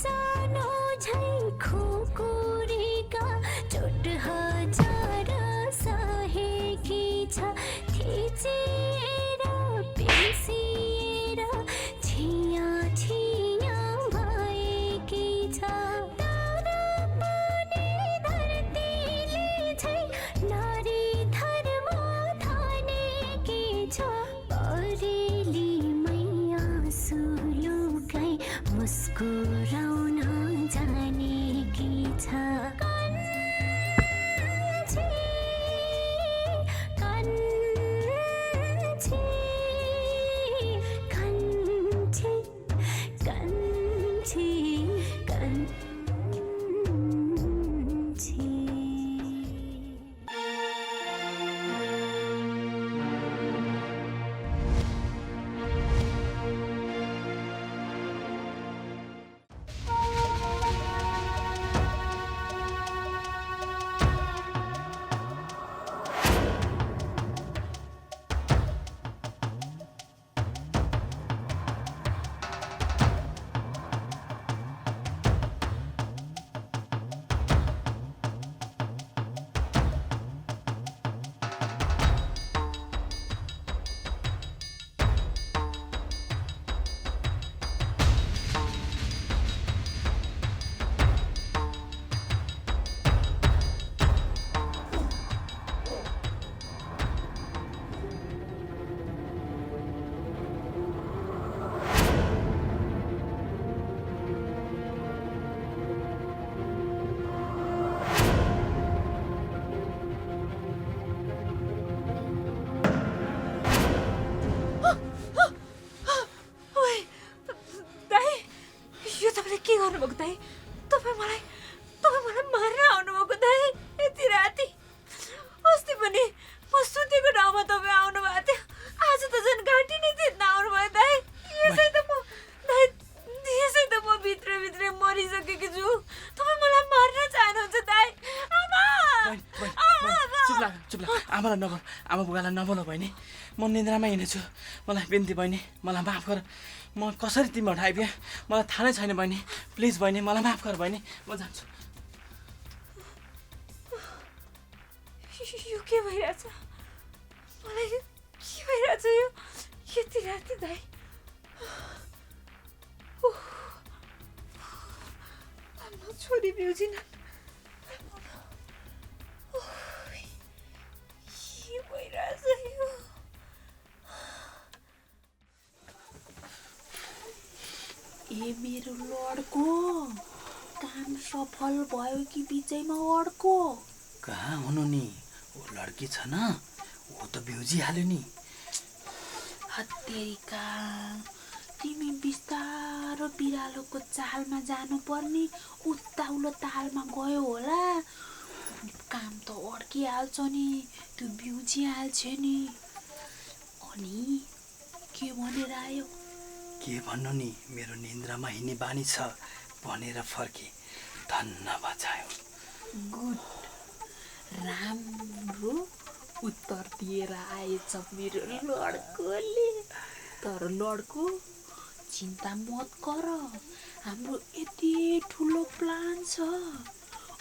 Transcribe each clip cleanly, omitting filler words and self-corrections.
सानो झै खुकुरीका चोट हजार सहेकी छ थिचेर पिसिएर छिया छिया भएकी छ तर पनि धरतीले झै नारी धर्म ठानेकी छ बरेली मैया सुलुकाई मुस्कुराउन जानेकी छ कान्छी कान्छी कान्छी कान्छी कान्छी आमालाई नगर, आमा बुगालाई नबोल बहिनी। म निन्द्रामा हिँडेछु, मलाई बिन्ती बहिनी, मलाई माफ गर। म कसरी तिमीबाट आइपुगेँ मलाई थाहा नै छैन बहिनी। प्लिज बहिनी मलाई माफ गर बहिनी, म जान्छु। यो के भइरहेछ? मलाई के भइरहेछ यो? यति राति दाइ छोरी बिउजिन के भइरहेछ यो? ए मेरो लडको काम सफल भयो कि बिचैमा अड्को? कहाँ हुनु नि? ऊ लड्की छ न, ऊ त बिउजिहाल्यो नि। हत्तेरिका, तिमी बिस्तारो बिरालोको चालमा जानुपर्ने उत्ताउलो तालमा गयो होला। काम त अड्किहाल्छ नि, त्यो बिउजिहाल्छ नि। अनि के भनेर आयो? के भन्नु नि, मेरो निन्द्रामा हिँड्ने बानी छ भनेर फर्के। धन्न बचायो। गुड, राम्रो उत्तर दिएर आएछ मेरो लड्कोले। तर लड्को चिन्ता मत गर, हाम्रो यति ठुलो प्लान छ।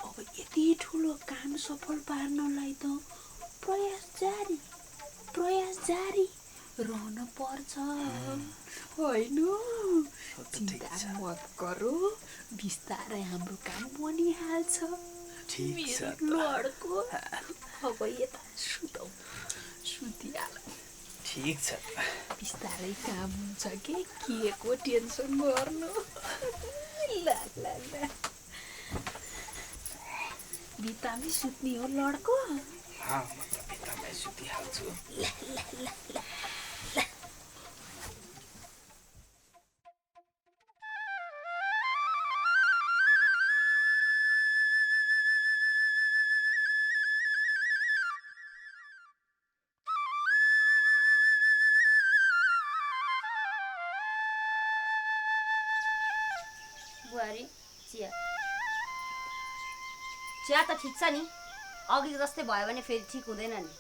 अब यति ठुलो काम सफल पार्नलाई त प्रयास जारी रहन पर्छ होइन? चिन्ता मत गरो, बिस्तारै हाम्रो काम बनिहाल्छ। ठीक छ लड्को, अब यता सुतौ, सुतिहाल। ठीक छ, बिस्तारै काम हुन्छ के को टेन्सन गर्नु। ल ल ल, भित्तामै सुत्ने हो लड्को? म त भित्तामै सुतिहाल्छु। ल ल ल ल। बुहारी चिया चिया त ठिक छ नि, अघि जस्तै भयो भने फेरि ठिक हुँदैन नि।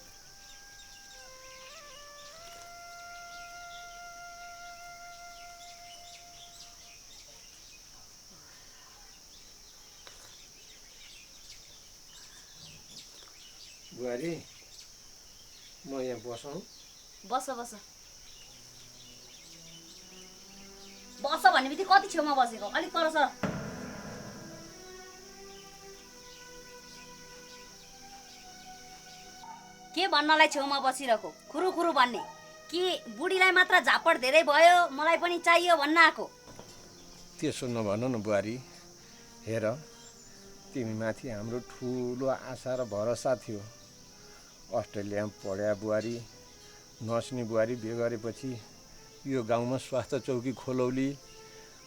बुहारी म यहाँ बसौँ बस बस बस भन्ने बित्तिकै कति छेउमा बसेको अलिक पर सर के भन्नलाई छेउमा बसिरहेको खुरु भन्ने कि बुढीलाई मात्र झापड धेरै भयो मलाई पनि चाहियो भन्न आएको त्यसो नभन न बुहारी हेर तिमी माथि हाम्रो ठुलो आशा र भरोसा थियो अस्ट्रेलियामा पढ्या बुहारी नर्सनी बुहारी बिहे गरेपछि यो गाउँमा स्वास्थ्य चौकी खोलौली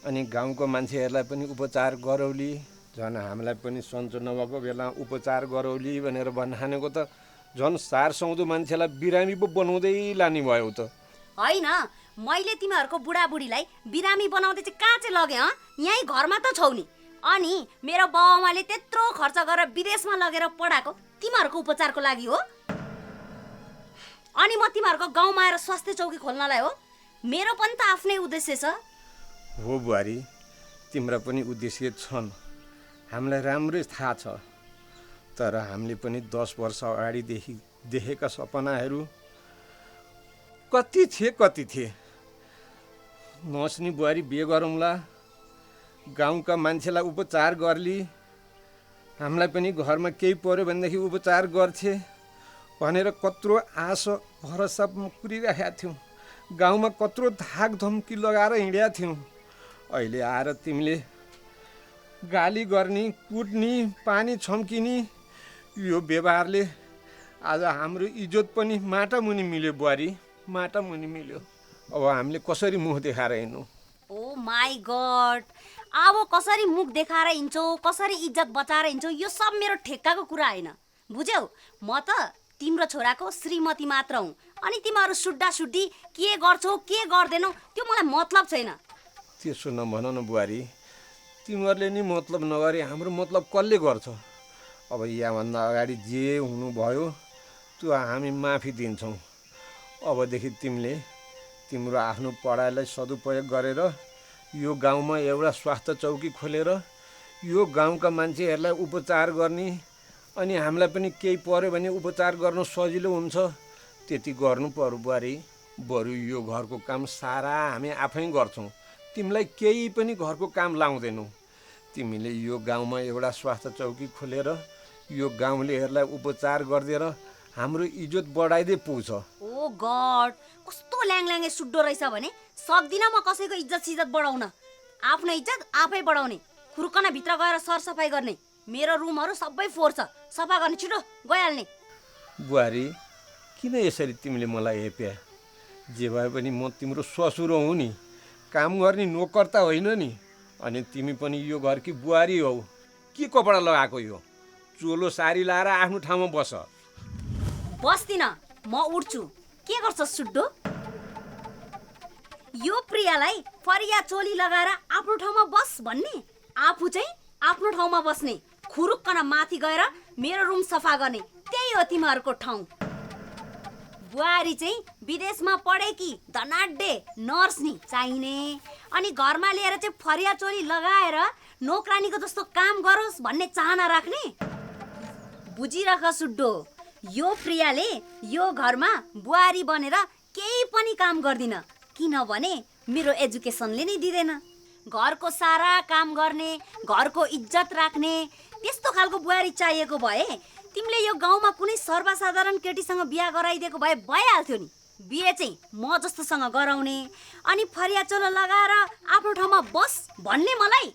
अनि गाउँको मान्छेहरूलाई पनि उपचार गरौली झन् हामीलाई पनि सन्चो नभएको बेला उपचार गरौली भनेर भन्न हानेको त झन् सारसौँदो मान्छेलाई बिरामी पो बनाउँदै लाने भयो त होइन मैले तिमीहरूको बुढाबुढीलाई बिरामी बनाउँदै चाहिँ कहाँ चाहिँ लगेँ यहीँ घरमा त छौ नि अनि मेरो बाउआमाले त्यत्रो खर्च गरेर विदेशमा लगेर पढाएको तिमीहरूको उपचारको लागि हो अनि म तिमीहरूको गाउँमा आएर स्वास्थ्य चौकी खोल्नलाई हो मेरो पनि त आफ्नै उद्देश्य छ हो बुहारी तिम्रा पनि उद्देश्य छन् हामीलाई राम्रै थाहा छ तर हामीले पनि 10 वर्ष अगाडिदेखि देखेका सपनाहरू कति थिए नस्नी बुहारी बिहे गरौँला गाउँका मान्छेलाई उपचार गर्ली हामीलाई पनि घरमा केही पर्यो भनेदेखि उपचार गर्थे भनेर कत्रो आशा भरोसा पुरिराखेका थियौँ गाउँमा कत्रो धाक धम्की लगाएर हिँडेका थियौँ अहिले आएर तिमीले गाली गर्ने कुट्ने पानी छम्किने यो व्यवहारले आज हाम्रो इज्जत पनि माटा मुनि मिल्यो बुहारी माटा मुनि मिल्यो अब हामीले कसरी मुख देखाएर हिँड्नु ओ माई गॉड अब कसरी मुख देखाएर हिँड्छौ कसरी इज्जत बचाएर हिँड्छौ यो सब मेरो ठेक्काको कुरा हैन बुझ्यौ म त तिम्रो छोराको श्रीमती मात्र हुँ अनि तिमीहरू सुड्डा सुड्डी के गर्छौ के गर्दैनौ त्यो मलाई मतलब छैन त्यसो नभन न बुहारी तिमीहरूले नि मतलब नगरे हाम्रो मतलब कसले गर्छ अब यहाँभन्दा अगाडि जे हुनुभयो त्यो हामी माफी दिन्छौँ अबदेखि तिमीले तिम्रो आफ्नो पढाइलाई सदुपयोग गरेर यो गाउँमा एउटा स्वास्थ्य चौकी खोलेर यो गाउँका मान्छेहरूलाई उपचार गर्ने अनि हामीलाई पनि केही पर्यो भने उपचार गर्न सजिलो हुन्छ त्यति गर्नु पर्यो बुहारी बरु यो घरको काम सारा हामी आफै गर्छौँ तिमीलाई केही पनि घरको काम लाउँदैनौ तिमीले यो गाउँमा एउटा स्वास्थ्य चौकी खोलेर यो गाउँलेहरूलाई उपचार गरिदिएर हाम्रो इज्जत बढाइदै पुग्छ ओ गॉड कस्तो ल्याङल्याङे सुड्डो रहेछ भने सक्दिन म कसैको इज्जत सिज्जत बढाउन आफ्नो इज्जत आफै बढाउने खुर्कना भित्र गएर सरसफाई गर्ने मेरो रुमहरू सबै फोहोर छ सफा गर्ने छिटो गइहाल्ने बुहारी किन यसरी तिमीले मलाई हेप्या जे भए पनि म तिम्रो ससुर हुँ नि काम गर्ने नोकर त होइन नि अनि तिमी पनि यो घरकी बुहारी हौ के कपडा लगाएको यो चोलो सारी लाएर आफ्नो ठाउँमा बस बस्दिन म उठ्छु के गर्छ सुड्डो यो प्रियालाई फरिया चोली लगाएर आफ्नो ठाउँमा बस भन्ने आफू चाहिँ आफ्नो ठाउँमा बस्ने खुरुक्कन माथि गएर मेरो रुम सफा गर्ने त्यही हो तिमीहरूको ठाउँ बुहारी चाहिँ विदेशमा पढेकी धनाड्डे नर्स नि चाहिने अनि घरमा लिएर चाहिँ फरिया चोली लगाएर नोकरानीको जस्तो काम गरोस् भन्ने चाहना राख्ने बुझिराख सुड्डो यो प्रियाले यो घरमा बुहारी बनेर केही पनि काम गर्दिन किनभने मेरो एजुकेसनले नै दिँदैन घरको सारा काम गर्ने घरको इज्जत राख्ने त्यस्तो खालको बुहारी चाहिएको भए तिमीले यो गाउँमा कुनै सर्वसाधारण केटीसँग बिहा गराइदिएको भए भइहाल्थ्यो नि बिहे चाहिँ म जस्तोसँग गराउने अनि फरिया चोलो लगाएर आफ्नो ठाउँमा बस भन्ने मलाई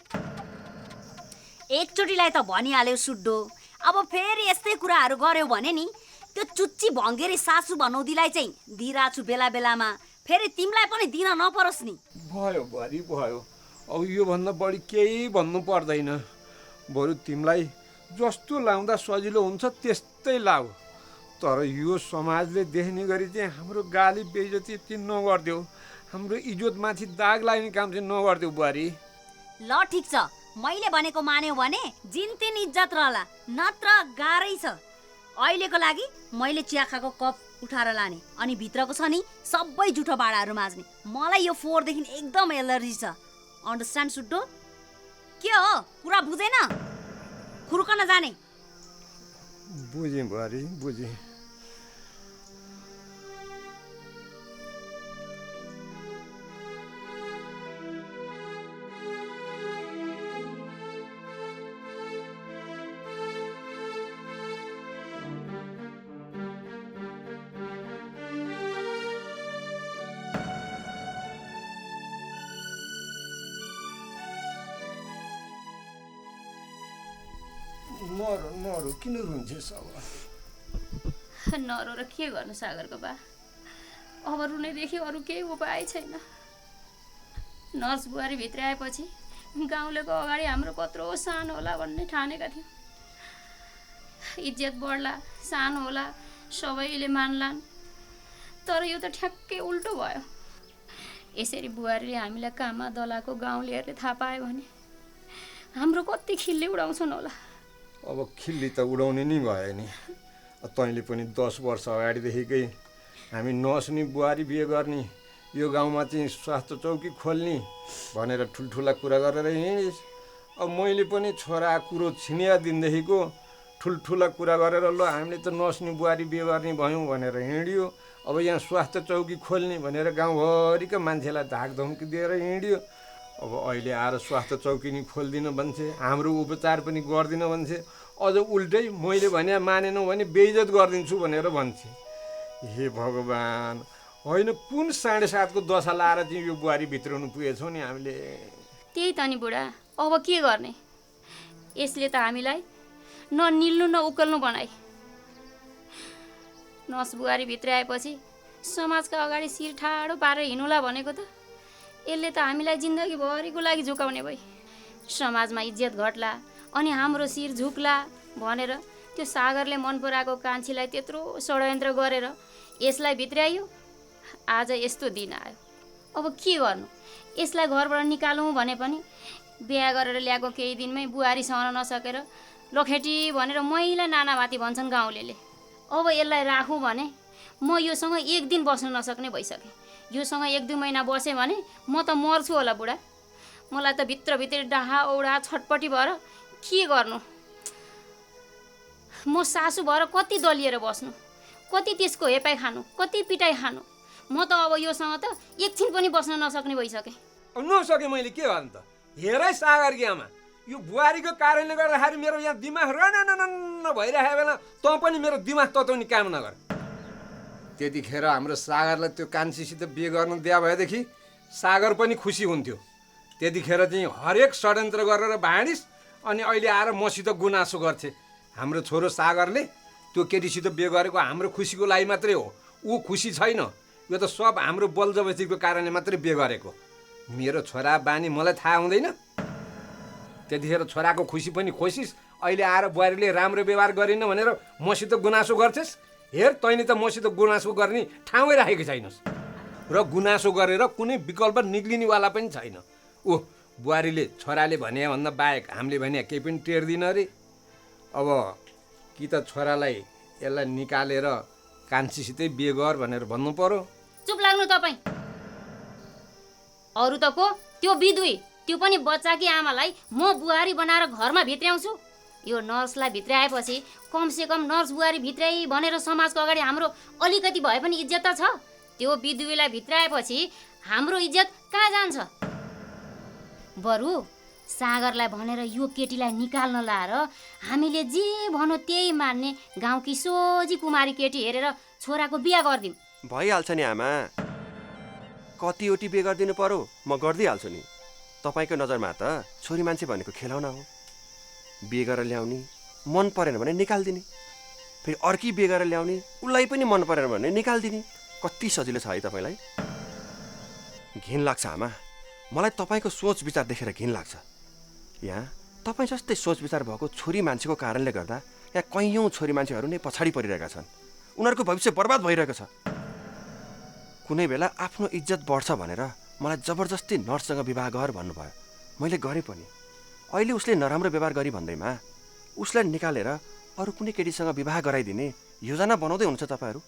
एकचोटिलाई त भनिहाल्यो सुड्डो अब फेरि यस्तै कुराहरू गर्यो भने नि त्यो चुच्ची भङ्गेरी सासु भनौदीलाई चाहिँ दिइराछु बेला बेलामा फेरि तिमीलाई पनि दिन नपरोस् नि भयो बुहारी भयो अब योभन्दा बढी केही भन्नु पर्दैन बरु तिमीलाई जस्तो लाउँदा सजिलो हुन्छ त्यस्तै लाऊ तर यो समाजले देख्ने गरी चाहिँ हाम्रो गाली बेइज्जती यति नगर्देऊ हाम्रो इज्जतमाथि दाग लाग्ने काम चाहिँ नगर्देऊ बुहारी ल ठिक छ मैले भनेको मान्यौ भने जिन्तिन इज्जत रहला नत्र गाह्रै छ अहिलेको लागि मैले चिया खाएको कप उठाएर लाने अनि भित्रको छ नि सबै जुठो भाँडाहरू माझ्ने मलाई यो फोहोरदेखि एकदम एलर्जी छ अन्डरस्ट्यान्ड सुड्डो के हो कुरा बुझेन खुर्कन जाने बुझेँ बुहारी बुझेँ। नरो किन रुन्छेस् अब? नरो र के गर्नु सागरको बा, अब रुनेदेखि अरू केही उपाय छैन। नर्स बुहारी भित्र आएपछि गाउँलेको अगाडि हाम्रो कत्रो सानो होला भन्ने ठानेका थियौँ। इज्जत बढ्ला, सानो होला, सबैले मान्लान्। तर यो त ठ्याक्कै उल्टो भयो। यसरी बुहारीले हामीलाई काममा दलाएको गाउँलेहरूले थाहा पायो भने हाम्रो कति खिल्ली उडाउँछन् होला। अब खिल्ली त उडाउने नि भयो नि। तैँले पनि 10 वर्ष अगाडिदेखिकै हामी नस्नी बुहारी बिहे गर्ने, यो गाउँमा चाहिँ स्वास्थ्य चौकी खोल्ने भनेर ठुल्ठुला कुरा गरेर हिँडिस्। अब मैले पनि छोरा कुरो छिनिया दिनदेखिको ठुल्ठुला कुरा गरेर ल हामीले त नस्नी बुहारी बिहे गर्ने भयौँ भनेर हिँडियो। अब यहाँ स्वास्थ्य चौकी खोल्ने भनेर गाउँभरिका मान्छेलाई धाकधम्की दिएर हिँडियो। अब अहिले आएर स्वास्थ्य चौकी नि खोलिदिन भन्छे, हाम्रो उपचार पनि गर्दिन भन्छे। अझ उल्टै मैले भने मानेनौ भने बेइज्जत गरिदिन्छु भनेर भन्छे। हे भगवान्, होइन कुन 7.5 को दशा लाएर चाहिँ यो बुहारी भित्राउनु पुगेछौँ नि हामीले। त्यही त नि बुढा, अब के गर्ने? यसले त हामीलाई न निल्नु न उकल्नु बनाए। नर्स बुहारी भित्र आएपछि समाजका अगाडि शिर ठाडो पारेर हिँडुला भनेको त यसले त हामीलाई जिन्दगीभरिको लागि झुकाउने भई। समाजमा इज्जत घट्ला अनि हाम्रो शिर झुक्ला भनेर त्यो सागरले मन पराएको कान्छीलाई त्यत्रो षड्यन्त्र गरेर यसलाई भित्राइयो। आज यस्तो दिन आयो, अब के गर्नु? यसलाई घरबाट निकालौँ भने पनि बिहा गरेर ल्याएको केही दिनमै बुहारी सहन नसकेर लखेटी भनेर मैला नानामाती भन्छन् गाउँलेले। अब यसलाई राखौँ भने म योसँग एक दिन बस्न नसक्ने भइसकेँ। योसँग 1-2 महिना बसेँ भने म त मर्छु होला बुढा। मलाई त भित्रभित्र डाहा औडा छटपटी भएर के गर्नु? म सासु भएर कति दलिएर बस्नु, कति त्यसको हेपाइ खानु, कति पिटाइ खानु। म त अब योसँग त एकछिन पनि बस्न नसक्ने भइसकेँ। अब नसके मैले के गर्नु त? हेरै सागरकी आमा, यो बुहारीको कारणले गर्दाखेरि मेरो यहाँ दिमाग रनननन भइरहेको बेला तँ पनि मेरो दिमाग तताउने काम नगर। त्यतिखेर हाम्रो सागरलाई त्यो कान्छीसित बिहे गर्न दिया भएदेखि सागर पनि खुसी हुन्थ्यो। त्यतिखेर चाहिँ हरेक षड्यन्त्र गरेर भाँडिस् अनि अहिले आएर मसित गुनासो गर्छे। हाम्रो छोरो सागरले त्यो केटीसित बिहे गरेको हाम्रो खुसीको लागि मात्रै हो, ऊ खुसी छैन। यो त सब हाम्रो बलजबस्तीको कारणले मात्रै बिहे गरेको। मेरो छोरा बानी मलाई थाहा हुँदैन? त्यतिखेर छोराको खुसी पनि खोसिस्, अहिले आएर बुहारीले राम्रो व्यवहार गरिन भनेर मसित गुनासो गर्छेस्। हेर, तैँले त मसित गुनासो गर्ने ठाउँै राखेको छैनस् र गुनासो गरेर कुनै विकल्प निक्लिनेवाला पनि छैन। बुहारीले छोराले भने भन्दा बाहेक हामीले भने केही पनि टेर्दिन अरे। अब कि त छोरालाई यसलाई निकालेर कान्छीसितै बिहे गर भनेर भन्नु पर्यो। चुप लाग्नु तपाईँ। अरू त को? त्यो बिधुई, त्यो पनि बच्चाकी आमालाई म बुहारी बनाएर घरमा भित्र्याउँछु। यो नर्सलाई भित्राएपछि कमसेकम नर्स बुहारी भित्रै भनेर समाजको अगाडि हाम्रो अलिकति भए पनि इज्जत त छ। त्यो बिधुईलाई भित्राएपछि हाम्रो इज्जत कहाँ जान्छ? बरु सागरलाई भनेर यो केटीलाई निकाल्न लाएर हामीले जे भनौँ त्यही मान्ने गाउँकी सोझी कुमारी केटी हेरेर छोराको बिहा गरिदिउँ। भइहाल्छ नि आमा, कतिवटी बिहे गरिदिनु पर्यो म गरिदिइहाल्छु नि। तपाईँको नजरमा त छोरी मान्छे भनेको खेलाउन हो। बिहे गरेर ल्याउने, मन परेन भने निकालिदिने, फेरि अर्की बिहे गरेर ल्याउने, उसलाई पनि मन परेन भने निकालिदिने। कति सजिलो छ है तपाईँलाई? घिन लाग्छ आमा, मलाई तपाईँको सोच विचार देखेर घिन लाग्छ। यहाँ तपाईँ जस्तै सोच विचार भएको छोरी मान्छेको कारणले गर्दा यहाँ कैयौँ छोरी मान्छेहरू नै पछाडि परिरहेका छन्। उनीहरूको भविष्य बर्बाद भइरहेको छ। कुनै बेला आफ्नो इज्जत बढ्छ भनेर मलाई जबरजस्ती नर्ससँग विवाह गर भन्नुभयो। मैले गरेँ पनि। अहिले उसले नराम्रो व्यवहार गरी भन्दैमा उसलाई निकालेर अरू कुनै केटीसँग विवाह गराइदिने योजना बनाउँदै हुनुहुन्छ तपाईँहरू?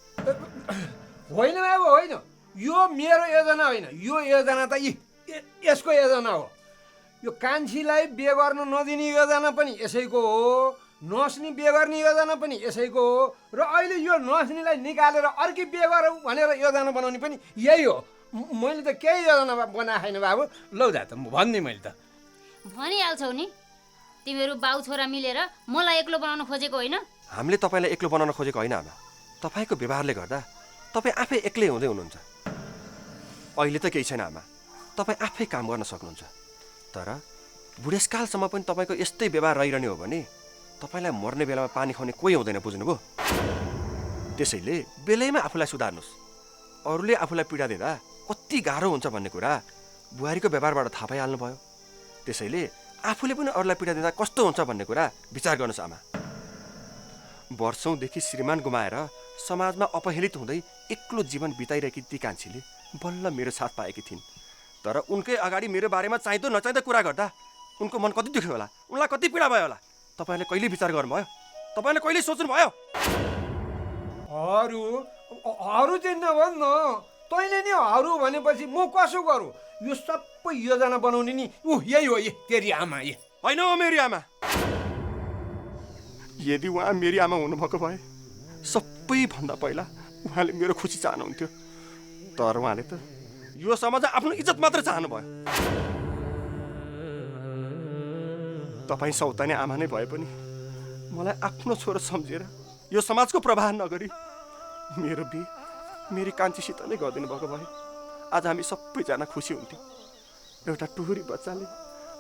होइन बाबु, होइन, यो मेरो योजना होइन। यो योजना त यसको योजना हो। यो कान्छीलाई बिहे गर्न नदिने योजना पनि यसैको हो। नस्नी बिहे गर्ने योजना पनि यसैको हो र अहिले यो नस्नीलाई निकालेर अर्कै बिहे गरौँ भनेर योजना बनाउने पनि यही हो। मैले त केही योजना बनाएको छैन बाबु। लौ जा त भन्ने मैले त भनिहाल्छौ नि, तिमीहरू बाउ छोरा मिलेर मलाई एक्लो बनाउन खोजेको होइन। हामीले तपाईँलाई एक्लो बनाउन खोजेको होइन आमा। तपाईँको व्यवहारले गर्दा तपाईँ आफै एक्लै हुँदै हुनुहुन्छ। अहिले त केही छैन आमा, तपाईँ आफै काम गर्न सक्नुहुन्छ। तर बुढेसकालसम्म पनि तपाईँको यस्तै व्यवहार रहिरहने हो भने तपाईँलाई मर्ने बेलामा पानी खुवाउने कोही हुँदैन, बुझ्नुभयो? त्यसैले बेलैमा आफूलाई सुधार्नुहोस्। अरूले आफूलाई पीडा दिँदा कति गाह्रो हुन्छ भन्ने कुरा बुहारीको व्यवहारबाट थाहा पाइहाल्नु भयो। त्यसैले आफूले पनि अरूलाई पीडा दिँदा कस्तो हुन्छ भन्ने कुरा विचार गर्नुहोस् आमा। वर्षौँदेखि श्रीमान गुमाएर समाजमा अपहेलित हुँदै एक्लो जीवन बिताइरहेकी ती कान्छीले बल्ल मेरो साथ पाएकी थिइन्। तर उनकै अगाडि मेरो बारेमा चाहिँदो नचाहिँदो कुरा गर्दा उनको मन कति दुख्यो होला, उनलाई कति पीडा भयो होला। तपाईँले कहिले विचार गर्नुभयो? तपाईँले कहिले सोच्नुभयो? अरू चाहिँ नभन् न, तैँले नि अरू भनेपछि म कसो गरौँ? यो सबै योजना बनाउने नि यही हो, तेरी आमा। होइन हो मेरी आमा। यदि उहाँ मेरी आमा हुनुभएको भए सबैभन्दा पहिला उहाँले मेरो खुसी चाहनुहुन्थ्यो। तर उहाँले त यो समाजमा आफ्नो इज्जत मात्र चाहनुभयो। तपाईँ सौताने आमा नै भए पनि मलाई आफ्नो छोरो सम्झेर यो समाजको प्रवाह नगरी मेरो बिहे मेरी कान्छीसित नै गरिदिनु भएको भए आज हामी सबैजना खुसी हुन्थ्यौँ। एउटा टुहुरी बच्चाले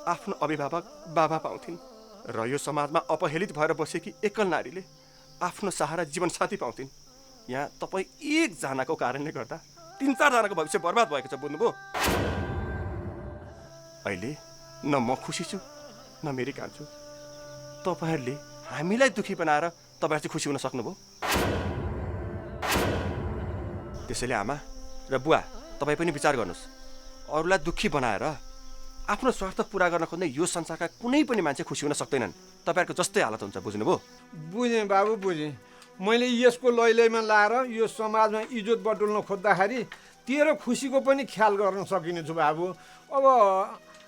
आफ्नो अभिभावक बाबा पाउँथिन् र यो समाजमा अपहेलित भएर बसेकी एकल नारीले आफ्नो सहारा जीवनसाथी पाउँथिन्। यहाँ तपाईँ एकजनाको कारणले गर्दा 3-4 जनाको भविष्य बर्बाद भएको छ, बुझ्नुभयो? अहिले न म खुसी छु न मेरी कान्छु। तपाईँहरूले हामीलाई दुखी बनाएर तपाईँहरू चाहिँ खुसी हुन सक्नुभयो? त्यसैले आमा र बुवा तपाईँ पनि विचार गर्नुहोस्। अरूलाई दुखी बनाएर आफ्नो स्वार्थ पुरा गर्न खोज्ने यो संसारका कुनै पनि मान्छे खुसी हुन सक्दैनन्। तपाईँहरूको जस्तै हालत हुन्छ, बुझ्नुभयो? बुझेँ बाबु, बुझेँ। मैले यसको लैलैमा लाएर यो समाजमा इज्जत बटुल्न खोज्दाखेरि तेरो खुसीको पनि ख्याल गर्न सकिने छु बाबु। अब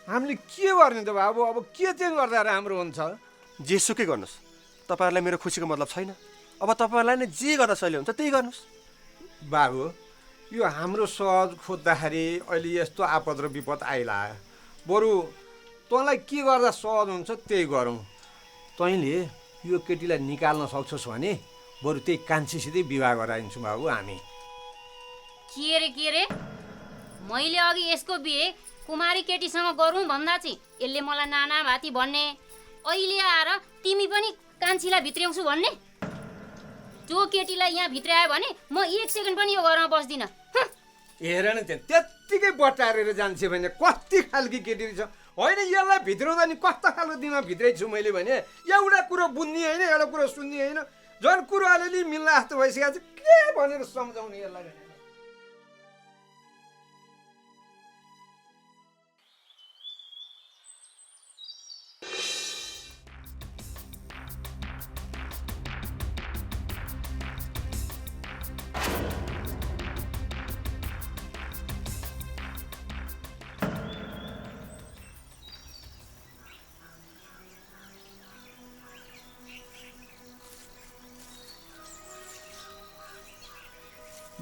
हामीले के गर्ने त बाबु? अब के चाहिँ गर्दा राम्रो हुन्छ? जेसुकै गर्नुहोस्, तपाईँहरूलाई मेरो खुसीको मतलब छैन। अब तपाईँहरूलाई नै जे गर्दा सहिले हुन्छ त्यही गर्नुहोस्। बाबु, यो हाम्रो सहज खोज्दाखेरि अहिले यस्तो आपद र विपद आइलायो। बरु तँलाई के गर्दा सहज हुन्छ त्यही गरौँ। तैँले यो केटीलाई निकाल्न सक्छस् भने बरु त्यही कान्छीसितै विवाह गराइदिन्छौँ बाबु हामी। के रे मैले अघि यसको बिहे कुमारी केटीसँग गरौँ भन्दा चाहिँ यसले मलाई नाना भाती भन्ने, अहिले आएर तिमी पनि कान्छीलाई भित्र्याउँछु भन्ने। जो केटीलाई यहाँ भित्र्यायो भने म 1 सेकेन्ड पनि यो घरमा बस्दिनँ। हेर न, त्यत्तिकै बटारेर जान्छे भने कति खालकी केटी छ। होइन यसलाई भित्राउँदा नि कस्तो खालको दिनमा भित्राइछु मैले भने एउटा कुरो बुझ्ने होइन, एउटा कुरो सुन्ने होइन। झन् कुरो अलिअलि मिल्न जस्तो भइसकेको छ। के भनेर सम्झाउने यसलाई?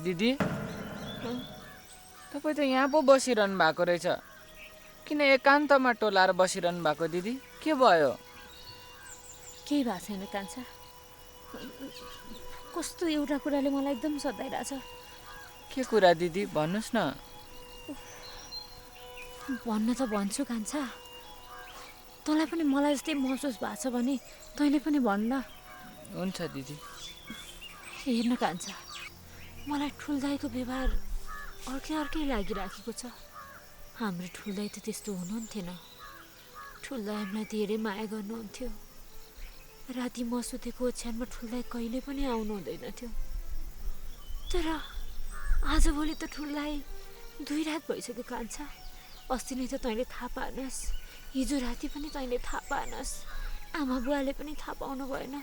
दिदी, तपाईँ त यहाँ पो बसिरहनु भएको रहेछ। किन एकान्तमा टोलाएर बसिरहनु भएको दिदी? के भयो? केही भएको छैन कान्छा। कस्तो एउटा कुराले मलाई एकदम सताइरहेछ। के कुरा दिदी? भन्नुहोस् न। भन्न त भन्छु कान्छा, तँलाई पनि मलाई जस्तै महसुस भएको छ भने तैँले पनि भन्न। हुन्छ दिदी। हेर्न कान्छा, मलाई ठुल्दाईको व्यवहार अर्कै लागिराखेको छ। हाम्रो ठुल्दाई त त्यस्तो हुनुहुन्थेन। ठुल्दाई हामीलाई धेरै माया गर्नुहुन्थ्यो। राति म सुतेको ओछ्यानमा ठुल्दाई कहिले पनि आउनु हुँदैन थियो। तर आजभोलि त ठुल्दाई 2 रात भइसक्यो कान्छा। अस्ति नै त तैँले थाहा पाएनस्, हिजो राति पनि तैँले थाहा पाएनस्, आमा बुवाले पनि थाहा पाउनु भएन।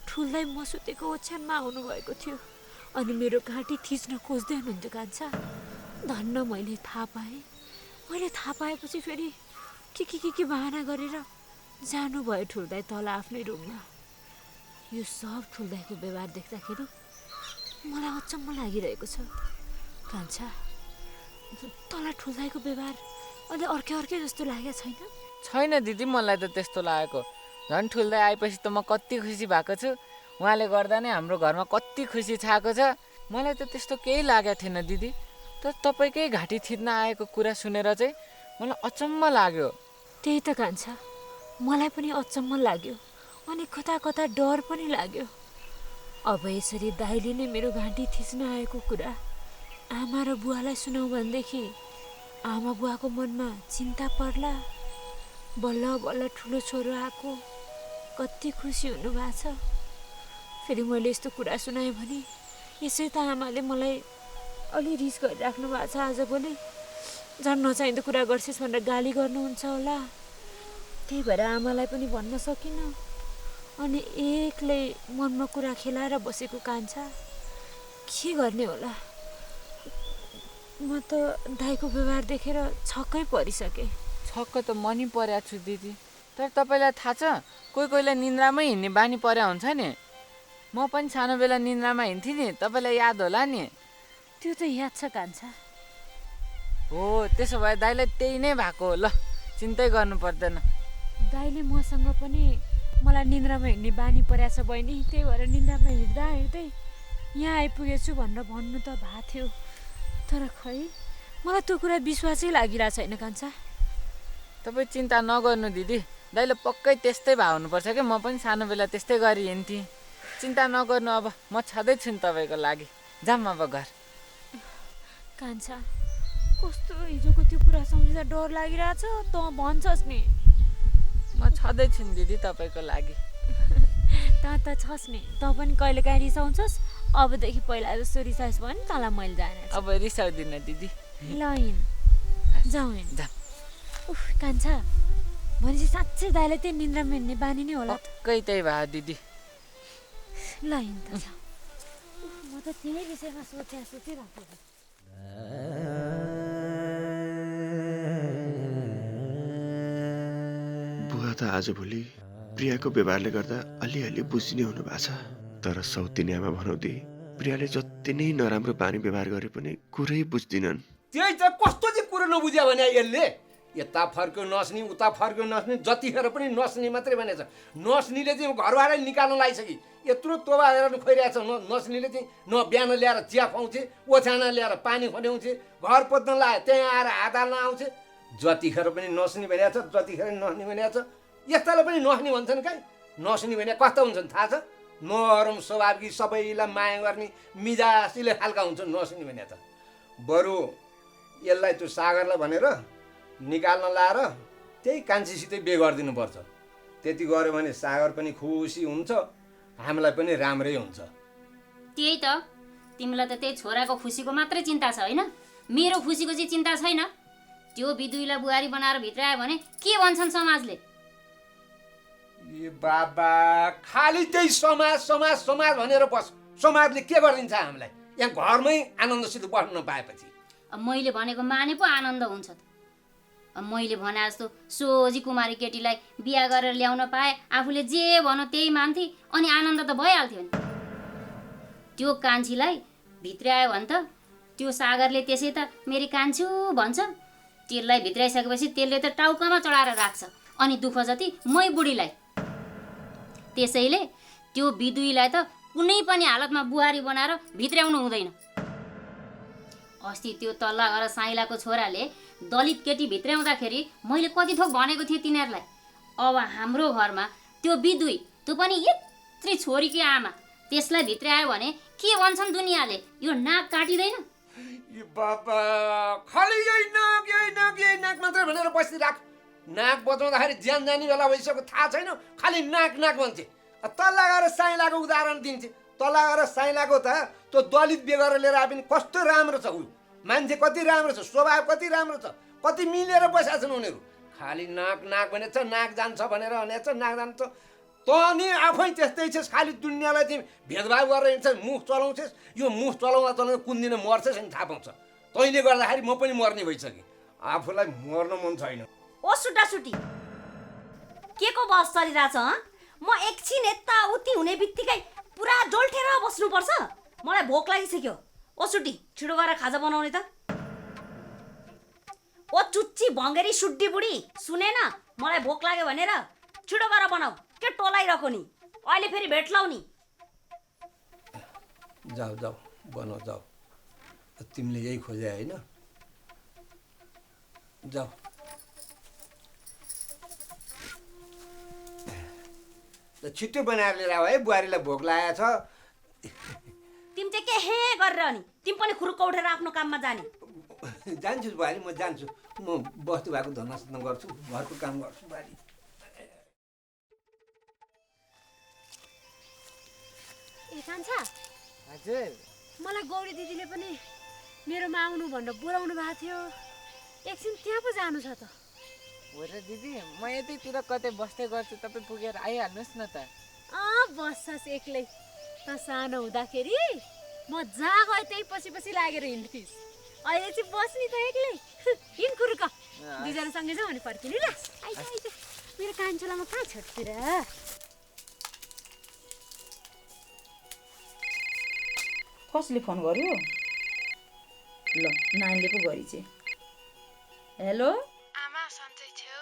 ठुल्दाई म सुतेको ओछ्यानमा आउनुभएको थियो अनि मेरो घाँटी थिच्न खोज्दै हुनुहुन्थ्यो कान्छा। धन्न मैले थाहा पाएँ। मैले थाहा पाएपछि फेरि के बहाना गरेर जानुभयो ठुल्दाई तल आफ्नै रुममा। यो सब ठुल्दाईको व्यवहार देख्दाखेरि मलाई अचम्म लागिरहेको छ। कान्छा, तँलाई ठुल्दाईको व्यवहार अहिले अर्कै जस्तो लागेको छैन? छैन दिदी, मलाई त त्यस्तो लागेको। झन् ठुल्दाई आएपछि त म कति खुसी भएको छु। उहाँले गर्दा नै हाम्रो घरमा कति खुसी छाएको छ। मलाई त त्यस्तो केही लागेको थिएन दिदी। तर तपाईँकै घाँटी थिच्न आएको कुरा सुनेर चाहिँ मलाई अचम्म लाग्यो। त्यही त कान्छा, मलाई पनि अचम्म लाग्यो अनि कता डर पनि लाग्यो। अब यसरी दाइले नै मेरो घाँटी थिच्न आएको कुरा आमा र बुवालाई सुनाऊ भनेदेखि आमा बुवाको मनमा चिन्ता पर्ला। बल्ल ठुलो छोरो आएको, कति खुसी हुनुभएको छ। फेरि मैले यस्तो कुरा सुनाएँ भने यसै त आमाले मलाई अलि रिस गरिराख्नु भएको छ आजभोलि। झन् नचाहिँदो कुरा गर्छिस् भनेर गाली गर्नुहुन्छ होला। त्यही भएर आमालाई पनि भन्न सकिनँ अनि एक्लै मनमा कुरा खेलाएर बसेको कान्छा। के गर्ने होला? म त दाइको व्यवहार देखेर छक्कै परिसकेँ। छक्क त म नि परेको छु दिदी। तर तपाईँलाई थाहा छ, कोहीलाई निन्द्रामै हिँड्ने बानी परे हुन्छ नि। म पनि सानो बेला निन्द्रामा हिँड्थेँ नि, तपाईँलाई याद होला नि। त्यो त याद छ कान्छा। हो, त्यसो भए दाइलाई त्यही नै भएको हो। ल, चिन्तै गर्नु पर्दैन। दाइले मसँग पनि मलाई निन्द्रामा हिँड्ने बानी परेको छ बहिनी, त्यही भएर निन्द्रामा हिँड्दै यहाँ आइपुगेछु भनेर भन्नु त भएको थियो। तर खै मलाई त्यो कुरा विश्वासै लागिरहेको छैन कान्छा। तपाईँ चिन्ता नगर्नु दिदी, दाइले पक्कै त्यस्तै भए हुनुपर्छ क्या। म पनि सानो बेला त्यस्तै गरी हिँड्थेँ। चिन्ता नगर्नु, अब म छँदैछु नि तपाईँको लागि। जाऊँ अब घर। कान्छा, कस्तो हिजोको त्यो कुरा सम्झिँदा डर लागिरहेछ। तँ भन्छस् नि। म छँदैछु नि दिदी तपाईँको लागि। तँ त छस् नि। तँ पनि कहिलेकाहीँ रिसाउँछस्। अबदेखि पहिला जस्तो रिसाइस् भने तँलाई मैले जाने। अब रिसाउँदिनँ दिदी। ल हिँड, जाउँ हिँड। उफ कान्छा, भनेपछि साँच्चै दाइलाई त्यही निन्द्रामा हिँड्ने बानी नै होला। पक्कै त्यही भयो दिदी। ल हिँड त जाउँ। म त त्यही विषयमा सोचिरहेको। बुवा त आजभोलि प्रियाको व्यवहारले गर्दा अलिअलि बुझ्ने हुनुभएको छ। तर सौतिनी आमा भनाउँदै प्रियाले जति नै नराम्रो बानी व्यवहार गरे पनि कुरै बुझ्दिनन्। त्यही त कस्तो चाहिँ कुरो नबुझ्यो भने यसले यता फर्क्यो नस्नी, उता फर्क्यो नस्नी, जतिखेर पनि नस्नी मात्रै भनेछ। नस्नीले चाहिँ घरबाटै निकाल्न लागिसके। यत्रो तोबा हेरेर खोइरहेछ। नस्नीले चाहिँ न बिहान ल्याएर चिया खुवाउँछे, ओछ्याना ल्याएर पानी खन्याउँछे, घर पोत्न लायो त्यहाँ आएर हात हाल्न आउँछ। जतिखेर पनि नस्नी भनेको छ, जतिखेर नस्नी भनेको छ। यस्तालाई पनि नस्नी भन्छन् काई? नस्नी भने कस्तो हुन्छन् थाहा छ? नरम स्वभावकी, सबैलाई माया गर्ने मिजासिले खालका हुन्छन् नस्नी भने त। बरु यसलाई त्यो सागरलाई भनेर निकाल्न लाएर त्यही कान्छीसितै बिहे गरिदिनुपर्छ। त्यति गऱ्यो भने सागर पनि खुसी हुन्छ, हामीलाई पनि राम्रै हुन्छ। त्यही त, तिमीलाई त त्यही छोराको खुसीको मात्रै चिन्ता छ होइन? मेरो खुसीको चाहिँ चिन्ता छैन। त्यो बिदुईलाई बुहारी बनाएर भित्र आयो भने के भन्छन् समाजले? ए बाबा, खालि त्यही समाज समाज समाज भनेर बस। समाजले के गरिदिन्छ हामीलाई? यहाँ घरमै आनन्दसित बस्न पाएपछि। अब मैले भनेको माने पो आनन्द हुन्छ त। अब मैले भने जस्तो सोझी कुमारी केटीलाई बिहा गरेर ल्याउन पाए आफूले जे भनौँ त्यही मान्थे अनि आनन्द त भइहाल्थ्यो नि। त्यो कान्छीलाई भित्र्यायो भने त त्यो सागरले त्यसै त मेरी कान्छू भन्छ। त्यसलाई भित्राइसकेपछि त्यसले त टाउकामा चढाएर राख्छ अनि दुःख जति मै बुढीलाई। त्यसैले त्यो बिदुईलाई त कुनै पनि हालतमा बुहारी बनाएर भित्र्याउनु हुँदैन। अस्ति त्यो तल्ला घर साइलाको छोराले दलित केटी भित्र्याउँदाखेरि मैले कति थोक भनेको थिएँ तिनीहरूलाई। अब हाम्रो घरमा त्यो बिदुई, त्यो पनि यत्रै छोरीकी आमा, त्यसलाई भित्र्यायो भने के भन्छन् दुनियाँले? यो नाक काटिँदैन? ए बाबा, खालि यही नाक यही नाक यही नाक मात्रै भनेर बसिराख। नाक बजाउँदाखेरि ज्यान जाने बेला भइसक्यो थाहा छैन, खालि नाक नाक भन्छे। तल्ला गएर साइलाको उदाहरण दिन्छे। तल्ला गएर साइलाको त त्यो दलित बिहे गरेर लिएर आए पनि कस्तो राम्रो छ। ऊ मान्छे कति राम्रो छ, स्वभाव कति राम्रो छ, कति मिलेर बसेका छन् उनीहरू। खालि नाक नाक भनेको छ, नाक जान्छ भनेर भनेको छ, नाक जान्छ। तँ नि आफै त्यस्तै छस्, खालि दुनियाँलाई तिमी भेदभाव गरेर हिँड्छस्, मुख चलाउँछस्। यो मुख चलाउँदा कुन दिन मर्छस् नि थाहा पाउँछ। तैँले गर्दाखेरि म पनि मर्ने भइसकेँ। आफूलाई मर्न मन छैन। ओ सुटासुटी, के को बहस चलिरहेछ? म म एकछिन यताउति हुने बित्तिकै पुरा डोल्ठेर बस्नुपर्छ? मलाई भोक लागिसक्यो। ओ सुड्डी, छिटो गरेर खाजा बनाउने त। ओ चुच्ची भङ्गेरी सुड्डी बुढी, सुनेन? मलाई भोक लाग्यो भनेर छिटो गरेर बनाऊ। के टोलाइरहको नि? अहिले फेरि भेट्लाउ नि। जाऊ जाऊ बनाऊ जाऊ। तिमीले यही खोजे होइन? जाऊ। छिट्टो बनाएर लिएर आऊ है, बुहारीलाई भोक लागेको छ। तिमी चाहिँ के हे गरेर नि? तिमी पनि खुरुक्क उठेर आफ्नो काममा जाने। जान्छु बुहारी, म जान्छु। म बस्नु भएको धन्दासन्दा गर्छु, घरको काम गर्छु बुहारी। ए कान्छा, हजुर मलाई गौरी दिदीले पनि मेरोमा आउनु भनेर बोलाउनु भएको थियो। एकछिन त्यहाँ पो जानु छ त। हो र दिदी, म यतैतिर कतै बस्दै गर्छु, तपाईँ पुगेर आइहाल्नुहोस् न त। बस्छस् एक्लै। त सानो हुँदाखेरि म जहाँ गएँ त्यही पछि पछि लागेर हिँड्थिस्। अहिले चाहिँ बस्नी त एक्लै। हिँड खुरुक, दुईजना सँगै जाउँ भने फर्किने ल। आइज आइज, मेरो कान्छोलाई म कहाँ छोड्छु र? कसले फोन गर्यो? ल नानीले पो गरी चाहिँ। हेलो आमा, सन्चै छौ?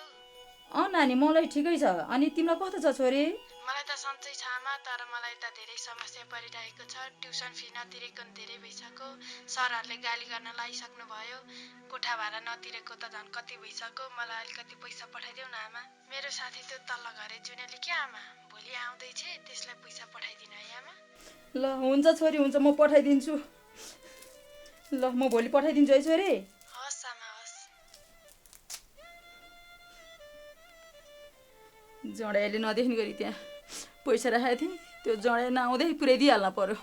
नानी, मलाई ठिकै छ। अनि तिमीलाई कस्तो छ छोरी? मलाई त सन्चै छ आमा, तर मलाई त धेरै समस्या परिरहेको छ। ट्युसन फी नतिरेको धेरै भइसक्यो। सरहरूले गाली गर्न लागिसक्नु भयो। कोठा भाडा नतिरेको त झन् कति भइसक्यो। मलाई अलिकति पैसा पठाइदेऊ न आमा। मेरो साथी त्यो तल्लो घरे जुनेली के आमा, भोलि आउँदैछ, त्यसलाई पैसा पठाइदिनु है आमा। ल हुन्छ छोरी, हुन्छ, म पठाइदिन्छु। ल म भोलि पठाइदिन्छु है छोरी। हस् आमा, हस्। जडाइले नदेख्ने गरी त्यहाँ पैसा राखेको थिएँ। त्यो जडाइ नआउँदै पुर्याइदिइहाल्न पर्यो।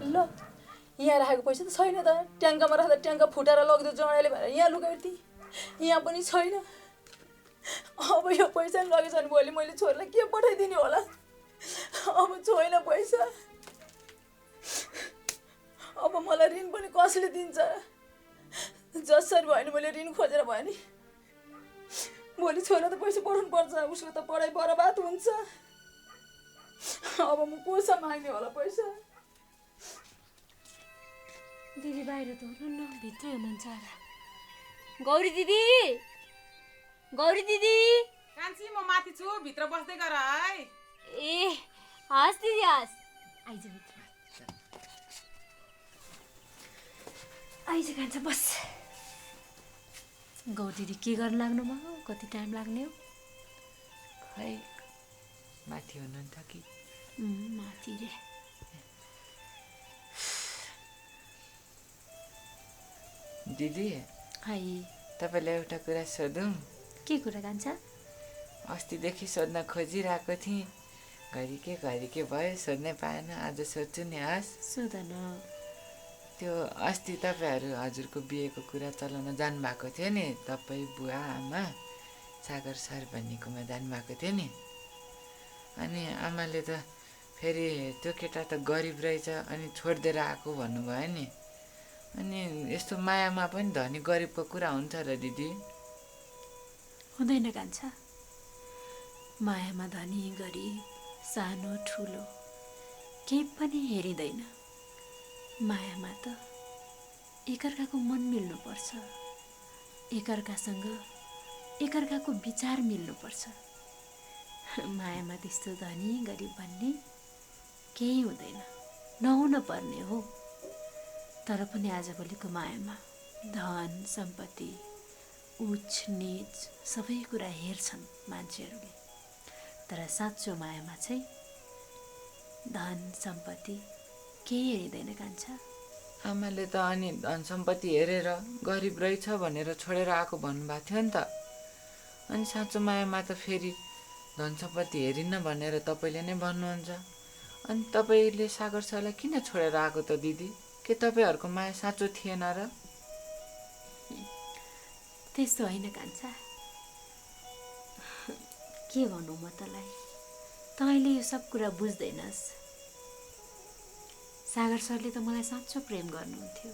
ल यहाँ राखेको पैसा त छैन त। ट्याङ्कामा राख्दा ट्याङ्का फुटाएर लगिदियो जडाइले भनेर यहाँ लुगाएको थिएँ। यहाँ पनि छैन। अब यो पैसा नि लगेछ भने भोलि मैले छोरीलाई के पठाइदिने होला? अब छैन पैसा। अब मलाई ऋण पनि कसले दिन्छ? जसरी भयो नि मैले ऋण खोजेर भयो नि भोलि छोरा त पैसा पठाउनु पर्छ। उसको त पढाइ बर्बाद हुन्छ। अब म कोसँग माग्ने होला पैसा? दिदी बाहिर त हुनुहुन्न, भित्रै हुनुहुन्छ होला। गौरी दिदी, गौरी दिदी। कान्छी, म माथि छु, भित्र बस्दै गर है। ए हस् दिदी, हस्। आइज भित्र, आइज कान्छा, बस। गौरी दिदी के गर्न लाग्नुमा हो? कति टाइम लाग्ने हो? खै माथि हुनुहुन्थ्यो कि? माथि रे। दिदी, हाई, तपाईँलाई एउटा कुरा सोधौँ? के कुरा कान्छा? अस्तिदेखि सोध्न खोजिरहेको थिएँ, घरि के भयो, सोध्नै पाएन। आज सोध्छु नि। हस्, सोध न। त्यो अस्ति तपाईँहरू हजुरको बिहेको कुरा चलाउन जानुभएको थियो नि। तपाईँ, बुवा, आमा, सागर सर भन्नेकोमा जानुभएको थियो नि। अनि आमाले त फेरि त्यो केटा त गरिब रहेछ अनि छोडिदिएर आएको भन्नुभयो नि। अनि यस्तो मायामा पनि धनी गरिबको कुरा हुन्छ र दिदी? हुँदैन कान्छा। मायामा धनी गरिब, सानो ठुलो केही पनि हेरिँदैन। मायामा त एकअर्काको मन मिल्नुपर्छ, एकअर्कासँग एकअर्काको विचार मिल्नुपर्छ। मायामा त्यस्तो धनी गरिब भन्ने केही हुँदैन, नहुन पर्ने हो। तर पनि आजभोलिको मायामा धन सम्पत्ति, उच्च नीच सबै कुरा हेर्छन् मान्छेहरूले। तर साँचो मायामा चाहिँ धन सम्पत्ति केही हेरिँदैन कान्छा। आमाले त अनि धन सम्पत्ति हेरेर गरिब रहेछ भनेर छोडेर आएको भन्नुभएको थियो नि त। अनि साँचो मायामा त फेरि धन सम्पत्ति हेरिन्न भनेर तपाईँले नै भन्नुहुन्छ। अनि तपाईँले सागर सरलाई किन छोडेर आएको त दिदी? के तपाईँहरूको माया साँचो थिएन र? त्यस्तो होइन कान्छा। के भन्नु म तँलाई? तैँले यो सब कुरा बुझ्दैनस्। सागर सरले त मलाई साँचो प्रेम गर्नुहुन्थ्यो,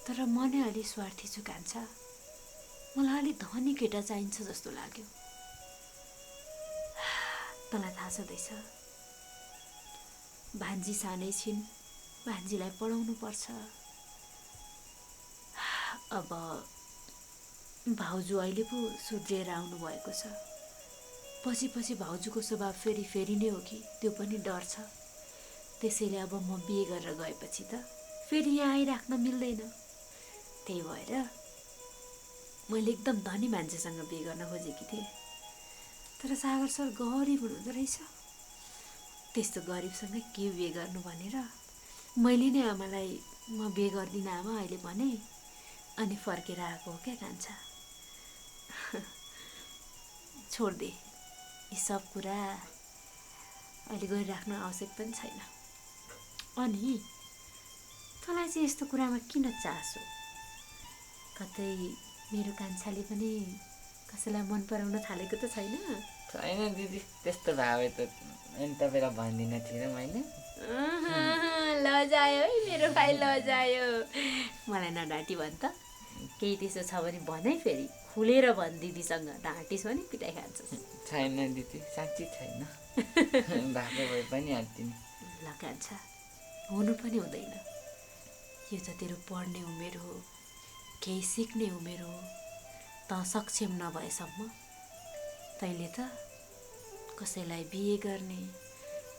तर म नै अलि स्वार्थी छु कान्छा। मलाई अलि धनी केटा चाहिन्छ जस्तो लाग्यो। तँलाई थाहा छँदैछ भान्जी सानै छिन्, भान्जीलाई पढाउनु पर्छ। अब भाउजू अहिले पो सुध्रिएर आउनुभएको छ। पछि पछि भाउजूको स्वभाव फेरि नै हो कि त्यो पनि डर छ। त्यसैले अब म बिहे गरेर गएपछि त फेरि यहाँ आइराख्न मिल्दैन। त्यही भएर मैले एकदम धनी मान्छेसँग बिहे गर्न खोजेकी थिएँ। तर सागर सर गरिब हुनुहुँदो रहेछ। त्यस्तो गरिबसँग के बिहे गर्नु भनेर मैले नै आमालाई म बिहे गर्दिनँ आमा अहिले भने, अनि फर्केर आएको हो क्या कान्छा। छोड्दे यी सब कुरा, अहिले गरिराख्नु आवश्यक पनि छैन। अनि तँलाई चाहिँ यस्तो कुरामा किन चासो? कतै मेरो कान्छाले पनि कसैलाई मन पराउन थालेको त छैन? छैन दिदी, त्यस्तो भावे त अनि तपाईँलाई भन्दिनँ थिएँ मैले। लजायो है मेरो भाइ, लजायो। मलाई नडाँटी भन् त। केही त्यसो छ भने भनै, फेरि खुलेर भन् दिदीसँग। डाँटिस् भने पिटाइ खान्छस्। छैन दिदी, साँच्ची छैन। भएको भए पनि हाल्दिनँ। ल कान्छा, हुनु पनि हुँदैन। यो त तेरो पढ्ने उमेर हो, केही सिक्ने उमेर हो। त सक्षम नभएसम्म तैँले त कसैलाई बिहे गर्ने,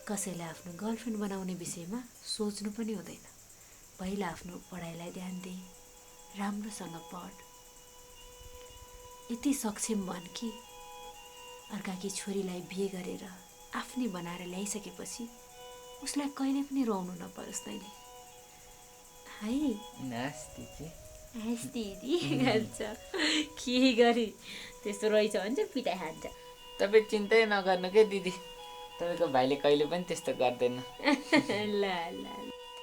कसैलाई आफ्नो गर्लफ्रेन्ड बनाउने विषयमा सोच्नु पनि हुँदैन। पहिला आफ्नो पढाइलाई ध्यान दे, राम्रोसँग पढ। यति सक्षम भन् कि अर्काकी छोरीलाई बिहे गरेर आफ्नै बनाएर ल्याइसकेपछि उसलाई कहिले पनि रोउनु नपरोस् तैँले है। हस् दिदी खान्छ के गरी त्यस्तो रहेछ भने चाहिँ पिटाइ खान्छ। तपाईँ चिन्तै नगर्नु के दिदी, तपाईँको भाइले कहिले पनि त्यस्तो गर्दैन। ल ल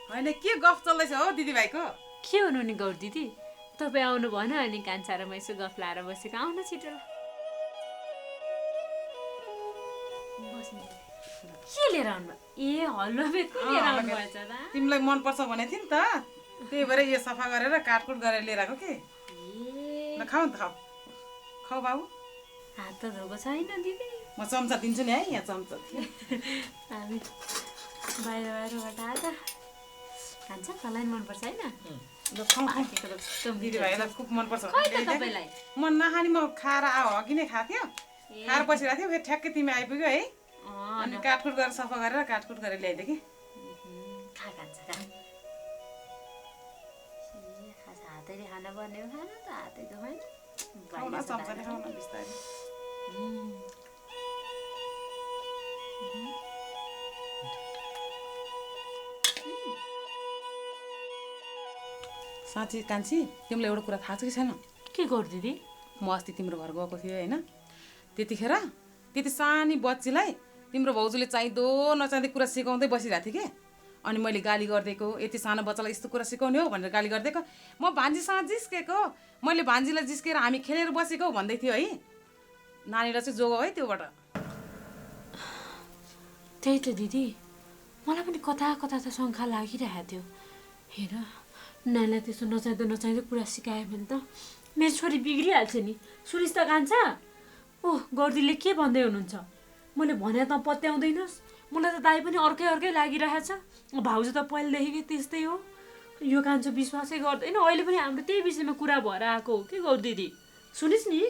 होइन के गफ चल्दैछ हो दिदीभाइको? के हुनु नि गौर दिदी, तपाईँ आउनु भन अनि कान्छा र म यसो गफ लाएर बसेको। आउनु छिटो बस्नु। के लिएर आउनु? ए हलुवा बेच्नु लिएर आउनु भएछ त? तिमीलाई मनपर्छ भनेको थिएँ नि त, त्यही भएर यो सफा गरेर काटकुट गरेर लिएर आएको कि। ल खाऊ नि त, खाऊ खाऊ बाबु। हात त धोएको छैन दिदी? म चम्चा दिन्छु नि है, यहाँ चम्चा। हामी बाहिरबाट आएको खान्छ, तँलाई मनपर्छ होइन? दिदीभाइलाई खुब मनपर्छ। तपाईँलाई म नखाने, म खाएर अघि नै खाथ्यो, खाएर बसिरहेको थियो। फेरि ठ्याक्कै तिमी आइपुग्यो है, अनि काटकुट गरेर सफा गरेर काटकुट गरेर ल्याइदियो कि। खा खान्छ हातैले खाना पर्ने हो, खाना त हातै त होइन। चम्चाले खाउन बिस्तारै। साँच्ची कान्छी, तिमीलाई एउटा कुरा थाहा छ कि छैन? के गर दिदी? म अस्ति तिम्रो घर गएको थिएँ होइन, त्यतिखेर त्यति सानी बच्चीलाई तिम्रो भाउजूले चाहिँदो नचाहिँदो कुरा सिकाउँदै बसिरहेको थिएँ कि। अनि मैले गाली गरिदिएको, यति सानो बच्चालाई यस्तो कुरा सिकाउने हो भनेर गाली गरिदिएको। म भान्जीसँग जिस्केको, मैले भान्जीलाई जिस्केर हामी खेलेर बसेको भन्दै थियो है। नानीलाई चाहिँ जोगाऊ है त्योबाट। त्यही त दिदी, मलाई पनि कता कता त शङ्का लागिरहेको थियो। हेर, नानीलाई त्यसो नचाहिँदो कुरा सिकायो भने त मेरो छोरी बिग्रिहाल्छ नि। सुनिस् त कान्छा? ओह, गर्दीले के भन्दै हुनुहुन्छ? मैले भने त पत्याउँदैनस्? मलाई त दाइ पनि अर्कै लागिरहेछ। भाउजू त पहिलेदेखि त्यस्तै हो। यो कान्छो विश्वासै गर्दैन। अहिले पनि हाम्रो त्यही विषयमा कुरा भएर आएको हो कि गौर दिदी, सुनिस् नि?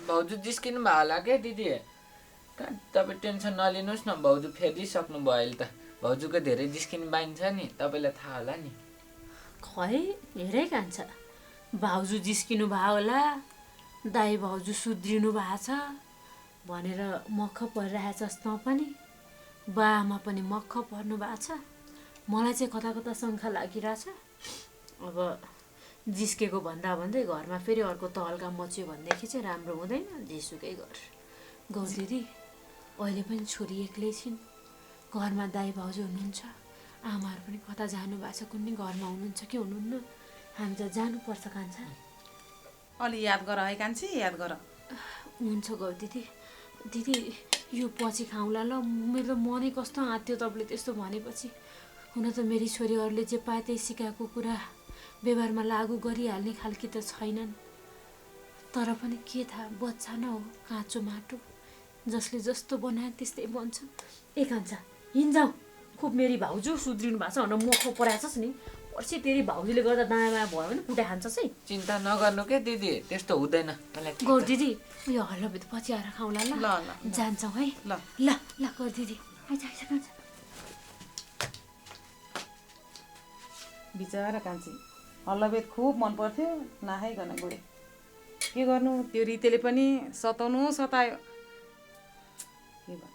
भाउजू जिस्किनु भयो होला क्या दिदी। तपाईँ टेन्सन नलिनुहोस् न, भाउजू फेरिसक्नु भयो अहिले त। भाउजूको धेरै जिस्किने बानी छ नि, तपाईँलाई थाहा होला नि। खै हेरै कान्छ, भाउजू जिस्किनु भयो होला, दाइ भाउजू सुध्रिनु भएको छ भनेर मक्ख परिरहेछस् त पनि, बा आमा पनि मक्ख पर्नु भएको छ। मलाई चाहिँ कता कता शङ्का लागिरहेछ। अब जिस्केको भन्दै घरमा फेरि अर्को तहल्का मच्यो भनेदेखि चाहिँ राम्रो हुँदैन। जेसुकै गर गौर दिदी, अहिले पनि छोरी एक्लै छिन्। घरमा दाइ भाउजू हुनुहुन्छ, आमाहरू पनि कता जानु भएको छ, कुनै घरमा हुनुहुन्छ कि हुनुहुन्न। हामी त जानुपर्छ कान्छा। अलि याद गर है कान्छी, याद गर। हुन्छ गौर दिदी। दिदी यो पछि खाउँला ल, मेरो त मनै कस्तो आँट्यो तपाईँले त्यस्तो भनेपछि। हुन त मेरी छोरीहरूले जे पाए त्यही सिकाएको कुरा व्यवहारमा लागू गरिहाल्ने खालकी त छैनन्। तर पनि के थाहा बच्चा न हो काँचो माटो जसले जस्तो बनायो त्यस्तै बन्छ। ए कान्छा हिँड्जाऊ खुब मेरी भाउजू सुध्रिनु भएको छ भनेर मोखो पराएछस् नि पर्सि तेरी भाउजूले गर्दा दायाँ बायाँ भयो भने कुटाइ खान्छस् है। चिन्ता नगर्नु के दिदी त्यस्तो हुँदैन। गौर दिदी यो हल्लाभित्र पछि आएर खाउँला ल जान्छौँ है ल ल ल गौर दिदी बिचरा कान्छी हल्लाबेद खुब मन पर्थ्यो नखाइकन गयो। के गर्नु त्यो रितेले पनि सताउनु सतायो। के भयो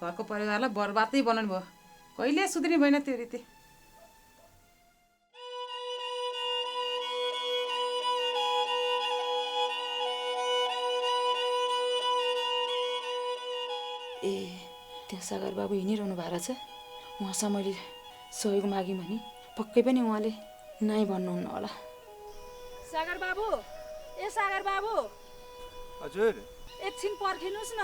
घरको परिवारलाई बर्बादै बनाउनु भयो। कहिले सुध्रिने भएन त्यो रिते। ए त्यहाँ सागर बाबु हिँडिरहनु भएको छ। उहाँसँग मैले सहयोग मागेँ भने पक्कै पनि उहाँले नाइ भन्नुहुन्न होला। सागर बाबु ए सागर बाबु हजुर एकछिन पर्खिनुहोस् न।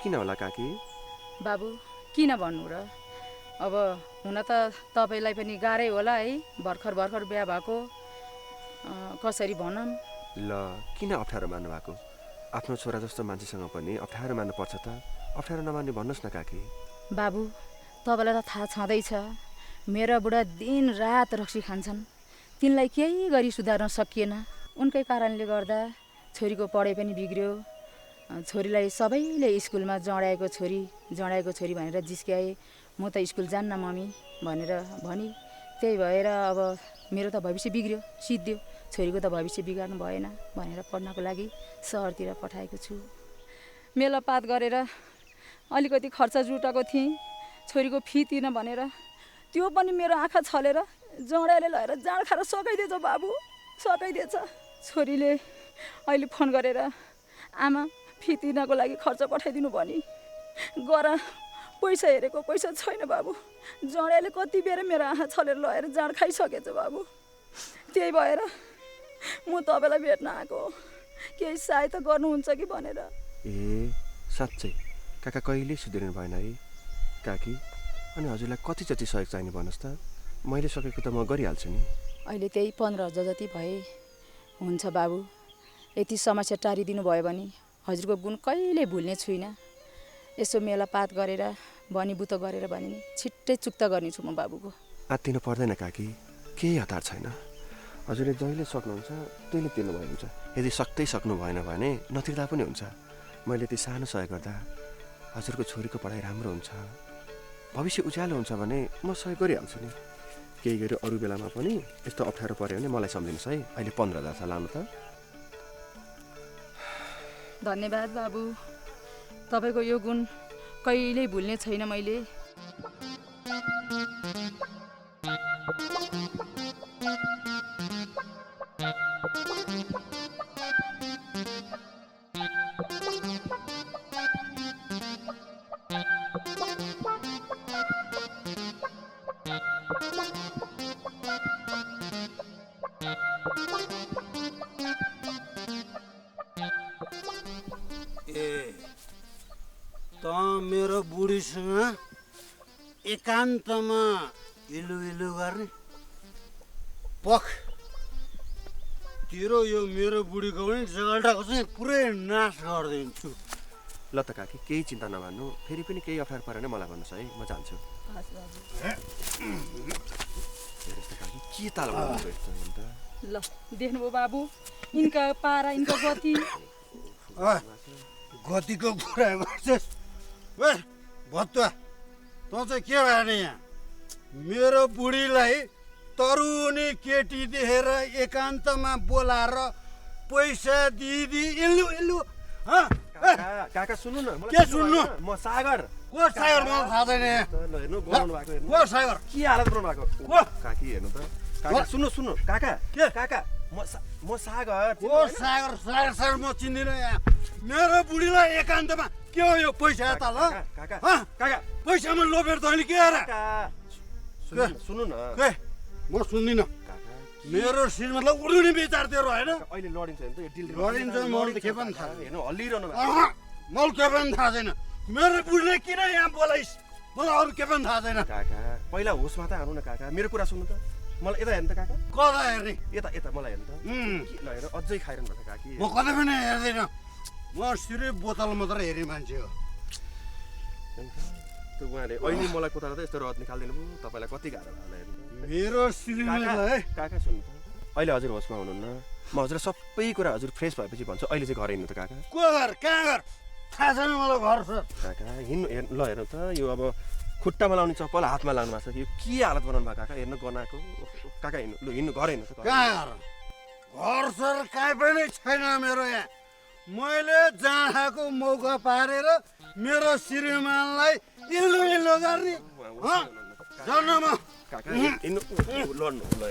किन होला काकी? बाबु किन भन्नु र अब हुन त तपाईँलाई पनि गाह्रै होला है भर्खर बिहा भएको कसरी भनौँ। ल किन अप्ठ्यारो मान्नु भएको? आफ्नो छोरा जस्तो मान्छेसँग पनि अप्ठ्यारो मान्नु पर्छ त। अप्ठ्यारो नमान्ने भन्नुहोस् न काकी। बाबु तपाईँलाई त थाहा छँदैछ मेरो बुढा दिन रात रक्सी खान्छन्। तिनलाई केही गरी सुधार्न सकिएन। उनकै कारणले गर्दा छोरीको पढाइ पनि बिग्रियो। छोरीलाई सबैले स्कुलमा जडाएको छोरी भनेर जिस्क्याए। म त स्कुल जान्न मम्मी भनेर भनी। त्यही भएर अब मेरो त भविष्य बिग्रियो सिद्धियो। छोरीको त भविष्य बिगार्नु भएन भनेर पढ्नको लागि सहरतिर पठाएको छु। मेलापात गरेर अलिकति खर्च जुटाएको थिएँ छोरीको फी तिर्न भनेर। त्यो पनि मेरो आँखा छलेर जडाले लगेर जाँड खाएर सकाइदिएछ बाबु सकाइदिएछ। छोरीले अहिले फोन गरेर आमा फी तिर्नको लागि खर्च पठाइदिनु भनी गर। पैसा हेरेको पैसा छैन बाबु। जडाले कति बेर मेरो आँखा छलेर लगेर जाँड खाइसकेछ बाबु। त्यही भएर म तपाईँलाई भेट्न आएको केही सहायता गर्नुहुन्छ कि भनेर। ए साँच्चै काका कहिले सुध्रिनु भएन है काकी? अनि हजुरलाई कति जति सहयोग चाहिने भन्नुहोस् त। मैले सकेको त म गरिहाल्छु नि। अहिले त्यही 15,000 जति भए हुन्छ बाबु। यति समस्या टारिदिनु भयो भने हजुरको गुण कहिले भुल्ने छुइनँ। यसो मेलापात गरेर भनीबुतो गरेर भने छिट्टै चुक्ता गर्नेछु म बाबुको। आत्तिनु पर्दैन काकी केही हतार छैन। हजुरले जहिले सक्नुहुन्छ त्यहिले तिर्नुभएको हुन्छ। यदि सक्नु भएन भने नतिर्दा पनि हुन्छ। मैले यति सानो सहयोग गर्दा हजुरको छोरीको पढाइ राम्रो हुन्छ भविष्य उज्यालो हुन्छ भने म सहयोग गरिहाल्छु नि। केही गरी अरू बेलामा पनि यस्तो अप्ठ्यारो पऱ्यो भने मलाई सम्झिनुहोस् है। अहिले 15,000 छ लानु त। धन्यवाद बाबु। तपाईँको यो गुण कहिल्यै भुल्ने छैन मैले। मेरो बुढीसँग एकान्तमा इलु गर्ने पख तेरो यो मेरो बुढीको पनि जगल्टाको चाहिँ पुरै नाश गरिदिन्छु। ल त काकी केही चिन्ता नमान्नु। फेरि पनि केही अप्ठ्यारो परेन मलाई भन्नुहोस् है म जान्छु। के ताल ल देख्नुभयो बाबु इनका पारा इनका गति। गतिको कुरा गर्छस् भत्वा त चाहिँ के भएन यहाँ? मेरो बुढीलाई तरुनी केटी देखेर एकान्तमा बोलाएर पैसा दिदी इल्लु काका सुन्नु न। के सुन्नु? म सागर। को सागर? मलाई थाहा छैन। हेर्नु बोलाउनु भएको को सागर? के हालत बनाउनु भएको? काकी हेर्नु त। काका सुन्नु काका के काका म सागर। को सागर म चिन्दिनँ यहाँ। मेरो बुढीलाई एकान्तमा के हो यो पैसा यता ल? काका पैसामा लोभेर तैँले के अरे? सुन्नु न। म सुन्दिनँ। मेरो श्रीमतलाई उड्ने विचार तेरो होइन? अहिले लडिन्छ नि त यो डिल लडिन्छ। मलाई के पनि थाहा हेर्नु हल्लिरहनु मलाई के पनि थाहा छैन। मेरो बुढीले किन यहाँ बोलाइस् मलाई अरू के पनि थाहा छैन काका पहिला होसमा त आउनु न काका मेरो कुरा सुन्नु त मलाई यता हेर्नु त काका कता हेर्ने यता यता मलाई हेर्नु त ल हेर अझै खाइरहनु भएको काकी म कतै पनि हेर्दैन म सिर्फ बोतल मात्र हेर्ने मान्छे हो त्यो उहाँले अहिले मलाई कोताला त यस्तो रद निकालिदिनु भयो तपाईँलाई कति गाह्रो होला हेर्नु मेरो श्रीमानलाई काका सुन्नु त अहिले हजुर होसमा हुनुहुन्न म हजुरलाई सबै कुरा हजुर फ्रेस भएपछि भन्छु अहिले चाहिँ घर हिँड्नु त काका को घर कहाँ घर थाहा छैन मलाई घर छ काका हिँड्नु ल हेर्नु त यो अब खुट्टामा लाउने चप्पल हातमा लाउनु भएको छ यो के हालत बनाउनु भएको काका हेर्नु गनाएको काका हिँड्नु ल हिँड्नु घर हिँड्नु त कहाँ घर सर कहीँ पनि छैन मेरो यहाँ मैले जाँडाको मौका पारेर मेरो श्रीमानलाई इल्लो इल्लो गर्ने जान्न म काका हिँड्नु लड्नु ल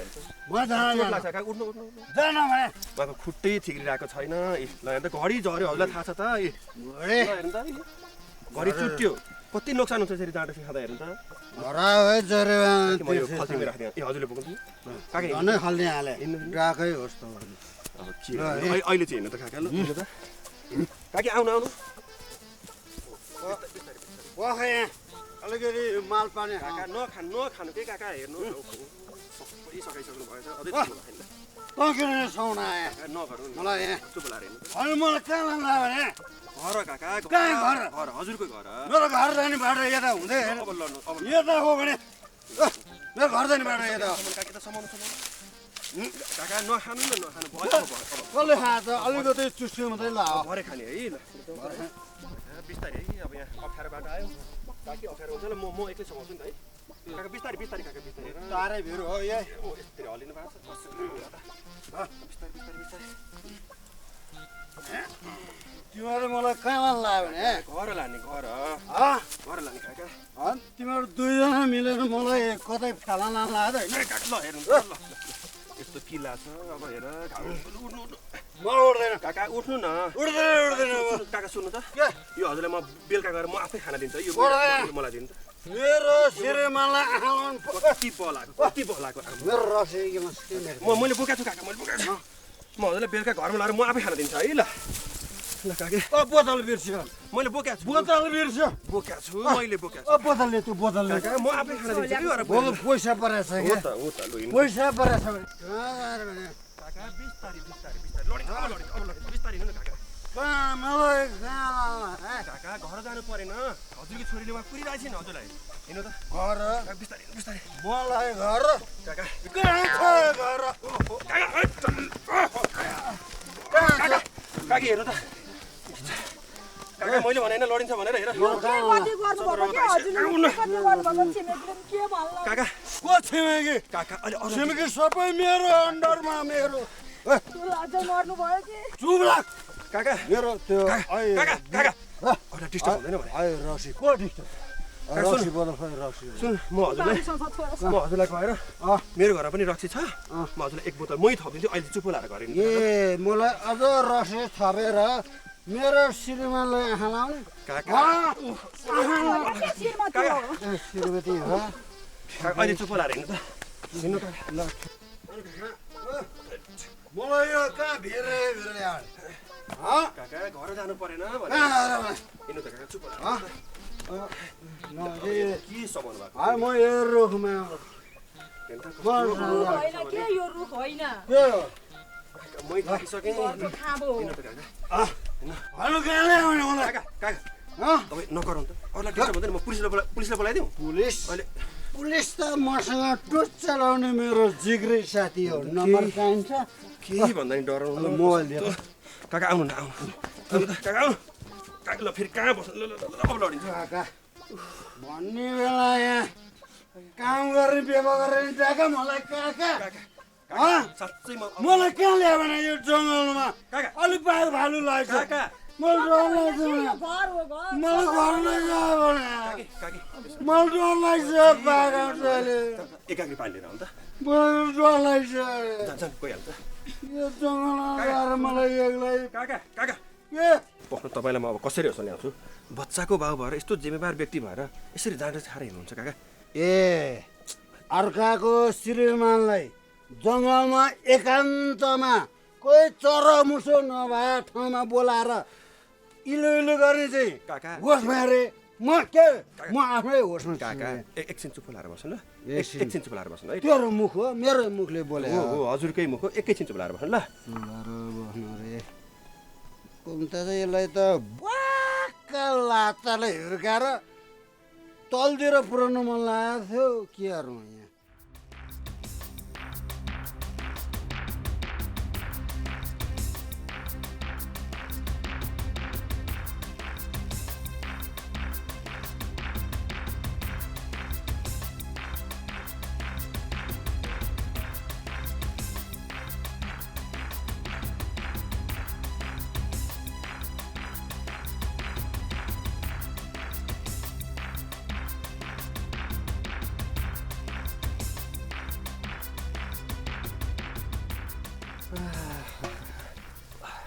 म जान काका उठ्नु उठ्नु जान भने उहाँको खुट्टै ठिक्रिरहेको छैन ल हेर्नु त घडी झऱ्यो हजुरलाई थाहा छ त हेर्नु त घडी चुट्यो कति नोक्सान हुन्छ यसरी जाँडा खाँदा हेर्नु त म यो खल्तीमा राखिदिएँ ए हजुरले बोक्नु काका झनै खल्ने हाले गएकै होस् त अब के अहिले चाहिँ हिँड्नु त काका ल हिँड्नु त काकी आउनु आउनु यहाँ अलिकति माल पानी काका नखानु के काका हेर्नु सबै सकाइसक्नु भएछ अझै तँ किन सुहाउन आए नगरौँ मलाई यहाँ चुप लाएर हेर्नु अनि मलाई कहाँ लाँदा भने घर काका कहाँ घर हजुरको घर मेरो घर जाने बाटो यता हुँदै अब लड्नु अब यता हो भने मेरो घर जाने बाटो यता काकी त समाउनु काका नखानु न नखानु भयो कसले खान्छ अलिकति चुस्यो मात्रै ल भरे खाने है ल बिस्तारै है अब यहाँ अप्ठ्यारो बाटो आयो काकी अप्ठ्यारो हुन्छ ल म एक्लै समाउँछु नि त है काका बिस्तारै बिस्तारै काका बिस्तारै तारै भिर हो यहाँ यस्तरी हल्लिनु भएको छ बिस्तारै बिस्तारै बिस्तारै तिमीहरू मलाई कहाँ लाग्यो भने घर लाने घर लाने काका अनि तिमीहरू दुईजना मिलेर मलाई कतै फेला लाग्यो होइन ल हेर्नु ल यस्तो किल्ला छ अब हेर उठ्नु म उठ्दैन काका उठ्नु न उठ्दैन काका सुन्नु त यो हजुरलाई म बेलुका गएर म आफै खाना दिन्छु है यो मलाई दिनु त मेरो श्रीमानलाई आउनु कति बलाको मेरो रक्सी मैले बोकाएको छु काका मैले बोकाएको छु म हजुरलाई बेलुका घरमा लाएर म आफै खाना दिन्छु है ल काके बोतल बिर्स्यो मैले बोकाएको छु बोतल बिर्स्यो बोकाएको छु मैले बोकाएको छु बोतलले त्यो बोतलले काका म आफै खाना दिन्छु कि पैसा परेछ हो त लु पैसा परेछ काका बिस्तारै लडिन्छ बिस्तारै हिँड्नु न काका मलाई काका घर जानु परेन हजुरकी छोरीले उहाँ कुरिरहेको छैन हजुरलाई हिँड्नु त घर बिस्तारै बिस्तारै मलाई घर काका घर काकी हेर्नु त काका मैले भने होइन लडिन्छ भनेर हेर काका को छिमेकी काका अहिले छिमेकी सबै मेरो अन्डरमा मेरो चुप लाग काका मेरो त्यो काका काका अहिले डिस्टर्ब हुँदैन भने आयो रक्सी को डिस्टर्ब रक्सी बोतल खै रक्सी सुन म हजुरलाई गएर मेरो घरमा पनि रक्सी छ म हजुरलाई एक बोतल मै थपिदिन्छु अहिले चुप लाएर घर हिँड्नु ए मलाई अझ रक्सी थपेर मेरो श्रीमानलाई आँखा लाउने श्रीमती हो अहिले चुप लाएर हिँड्नु त हिँड्नु त ल मलाई यो कहाँ भिरे काका घर जानु परेन हिँड्नु त काका चुप के समाउनु भएको म यो रुखमा मै थाकिसकेँ हिँड्नु त काका हेलो कहाँ ल्याउने मलाई काका तपाईँ नगरौँ त अरूलाई डिस्टर्ब हुँदैन म पुलिसलाई बोलाइदिउँ पुलिस अहिले पुलिस त मसँग टुच चलाउने मेरो जिग्री साथी हो नम्बर चाहिन्छ केही भन्दा नि डराउनु मोबाइल दिएर काका आउनु न आउनु काका आउनु काका ल फेरि कहाँ बस्नु ल अब लडिन्छ काका भन्ने बेला यहाँ काम गर्ने बेवा गर्ने काका मलाई काका साँच्चै मलाई कहाँ ल्यायो भने यो जङ्गलमा अलिक बाहिर भालु लाग्छ मलाई डर लाग्छ मलाई घर नै गयो भने मलाई डर लाग्छ बाघ आउँछ अहिले एकाग्री पानी लिएर आउनु त मलाई डर लाग्छ गइहाल्छ यो जङ्गलमा गएर मलाई एक्लै काका काका के पक्नु तपाईँलाई म अब कसरी होस् ल्याउँछु बच्चाको बाउ भएर यस्तो जिम्मेवार व्यक्ति भएर यसरी जाँड खाएर हिँड्नुहुन्छ काका ए अर्काको श्रीमानलाई जङ्गलमा एकान्तमा कोही चरामुसो नभए ठाउँमा बोलाएर इलो इलो गर्ने चाहिँ काका होसमा रे म आफै होसमा काका एकछिन चुप लाएर बस्नु ल एकछिन चुप लाएर बस्नु है तेरो मुख हो मेरो मुखले बोले हो हजुरकै मुख हो एकैछिन चुप लाएर बस्नु ल बस्नु रे कुम्ता चाहिँ यसलाई त वाक्क लात्ताले हिर्काएर तलतिर पुऱ्याउनु मन लागेको थियो के गरौँ यहाँ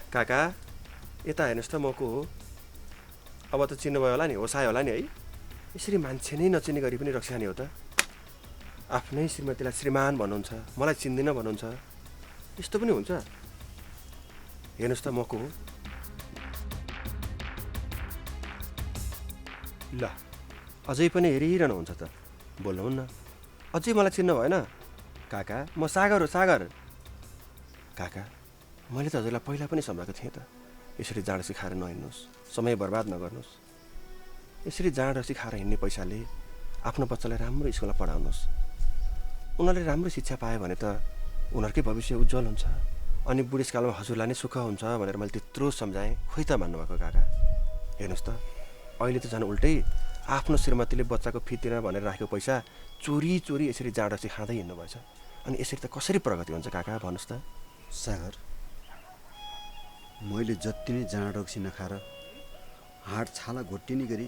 काका यता हेर्नुहोस् त म को हो अब त चिन्नुभयो होला नि होसायो होला नि है यसरी मान्छे नै नचिन्ने गरी पनि रक्षा खाने हो त आफ्नै श्रीमतीलाई श्रीमान भन्नुहुन्छ मलाई चिन्दिनँ भन्नुहुन्छ यस्तो पनि हुन्छ हेर्नुहोस् त म को हो ल अझै पनि हेरिरहनुहुन्छ त बोल्नुहुन्न अझै मलाई चिन्नु भएन काका म सागर हो सागर काका मैले त हजुरलाई पहिला पनि सम्झाएको थिएँ त यसरी जाँड सिकाएर नहिँड्नुहोस् समय बर्बाद नगर्नुहोस् यसरी जाँड सिकाएर हिँड्ने पैसाले आफ्नो बच्चालाई राम्रो स्कुलमा पढाउनुहोस् उनीहरूले राम्रो शिक्षा पायो भने त उनीहरूकै भविष्य उज्जवल हुन्छ अनि बुढेसकालमा हजुरलाई नै सुख हुन्छ भनेर मैले त्यत्रो सम्झाएँ खोइ त मान्नुभएको काका हेर्नुहोस् त अहिले त झन् उल्टै आफ्नो श्रीमतीले बच्चाको फितिर भनेर राखेको पैसा चोरी चोरी यसरी जाँड सिकाउँदै हिँड्नुभएछ अनि यसरी त कसरी प्रगति हुन्छ काका भन्नुहोस् त सागर मैले जति नै जाँड रक्सी नखाएर हाड छाला घोटिने गरी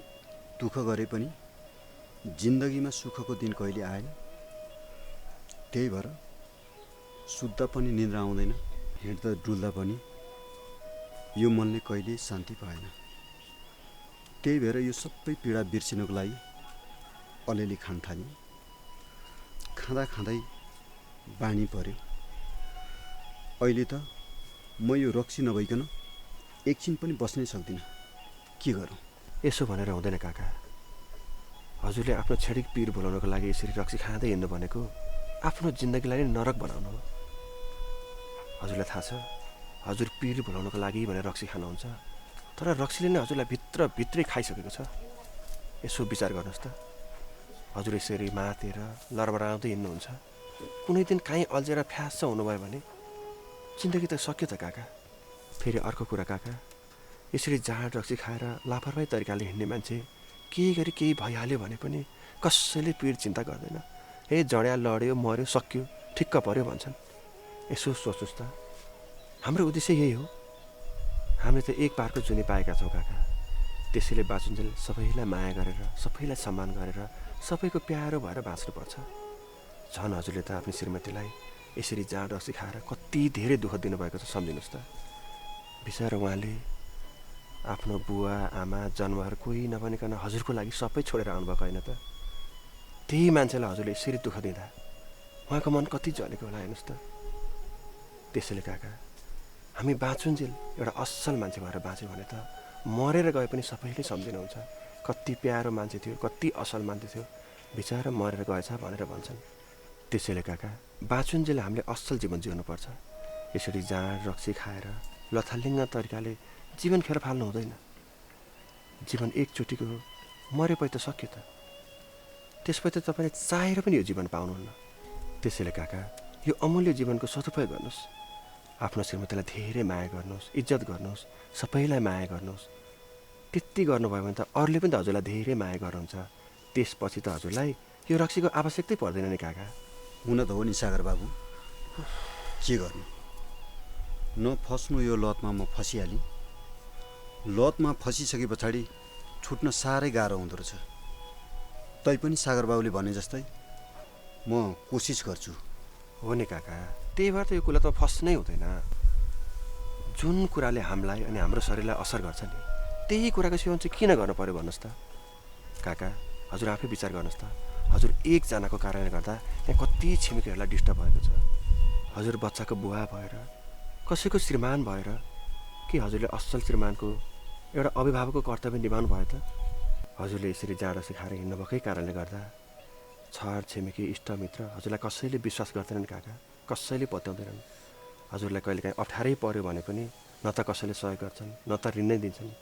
दुःख गरे पनि जिन्दगीमा सुखको दिन कहिले आएन त्यही भएर सुत्दा पनि निद्रा आउँदैन हिँड्दा डुल्दा पनि यो मनले कहिले शान्ति पाएन त्यही भएर यो सबै पीडा बिर्सिनको लागि अलिअलि खान थालेँ खाँदा खाँदै बानी पर्यो अहिले त म यो रक्सी नभइकन एकछिन पनि बस्नै सक्दिनँ के गरौँ यसो भनेर हुँदैन काका हजुरले आफ्नो छेडिक पीर भुलाउनको लागि यसरी रक्सी खाँदै हिँड्नु भनेको आफ्नो जिन्दगीलाई नै नरक बनाउनु हो हजुरलाई थाहा छ हजुर पीर भुलाउनको लागि भनेर रक्सी खानुहुन्छ तर रक्सीले नै हजुरलाई भित्रै खाइसकेको छ यसो विचार गर्नुहोस् त हजुर यसरी मातेर लरबराउँदै हिँड्नुहुन्छ कुनै दिन काहीँ अल्झेर फ्यास्स हुनुभयो भने जिन्दगी त सक्यो त काका फेरि अर्को कुरा काका यसरी जाँड रक्सी खाएर लापरवाही तरिकाले हिँड्ने मान्छे केही गरी केही भइहाल्यो भने पनि कसैले पीड चिन्ता गर्दैन हे जड्या लड्यो मर्यो सक्यो ठिक्क पर्यो भन्छन् यसो सोच्नुहोस् त हाम्रो उद्देश्य यही हो हामीले त एक पारको जुनी पाएका छौँ काका त्यसैले बाँचुन्जेल सबैलाई माया गरेर सबैलाई सम्मान गरेर सबैको प्यारो भएर बाँच्नुपर्छ झन् हजुरले त आफ्नो श्रीमतीलाई यसरी जाँड रक्सी खाएर कति धेरै दुःख दिनुभएको छ सम्झिनुहोस् त बिचरा उहाँले आफ्नो बुवा आमा जन्महरू कोही नभनिकन हजुरको लागि सबै छोडेर आउनुभएको होइन त त्यही मान्छेलाई हजुरले यसरी दुःख दिँदा उहाँको मन कति जलेको होला हेर्नुहोस् त त्यसैले काका हामी बाँचुन्जेल एउटा असल मान्छे भएर बाँच्यौँ भने त मरेर गए पनि सबैले सम्झिनुहुन्छ कति प्यारो मान्छे थियो कति असल मान्छे थियो बिचरा मरेर गएछ भनेर भन्छन् त्यसैले काका बाँचुन्जेल हामीले असल जीवन जिउनुपर्छ यसरी जाँड रक्सी खाएर लथालिङ्ग तरिकाले जीवन खेर फाल्नु हुँदैन जीवन एकचोटिको हो मरेपछि त सक्यो त त्यसपछि तपाईँले चाहेर पनि यो जीवन पाउनुहुन्न त्यसैले काका यो अमूल्य जीवनको सदुपयोग गर्नुहोस् आफ्नो श्रीमतीलाई धेरै माया गर्नुहोस् इज्जत गर्नुहोस् सबैलाई माया गर्नुहोस् त्यति गर्नुभयो भने त अरूले पनि त हजुरलाई धेरै माया गर्नुहुन्छ त्यसपछि त हजुरलाई यो रक्सीको आवश्यकतै पर्दैन नि काका हुन त हो नि सागर बाबु के गर्नु नफस्नु यो लतमा म फसिहालेँ लतमा फसिसके पछाडि छुट्न साह्रै गाह्रो हुँदो रहेछ तैपनि सागर बाबुले भने जस्तै म कोसिस गर्छु हो नि काका त्यही भएर त यो कुरा त फस्नै हुँदैन जुन कुराले हामीलाई अनि हाम्रो शरीरलाई असर गर्छ नि त्यही कुराको सेवन चाहिँ किन गर्नु पर्यो भन्नुहोस् त काका हजुर आफै विचार गर्नुहोस् त हजुर एकजनाको कारणले गर्दा यहाँ कति छिमेकीहरूलाई डिस्टर्ब भएको छ हजुर बच्चाको बुवा भएर कसैको श्रीमान भएर के हजुरले असल श्रीमानको एउटा अभिभावकको कर्तव्य निभाउनु भयो त। हजुरले यसरी जाँड सिकाएर हिँड्नु भएकै कारणले गर्दा छर छिमेकी इष्टमित्र हजुरलाई कसैले विश्वास गर्दैनन् काका, कसैले पत्याउँदैनन्। हजुरलाई कहिलेकाहीँ अप्ठ्यारै पर्यो भने पनि न त कसैले सहयोग गर्छन् न त ऋण नै दिन्छन्।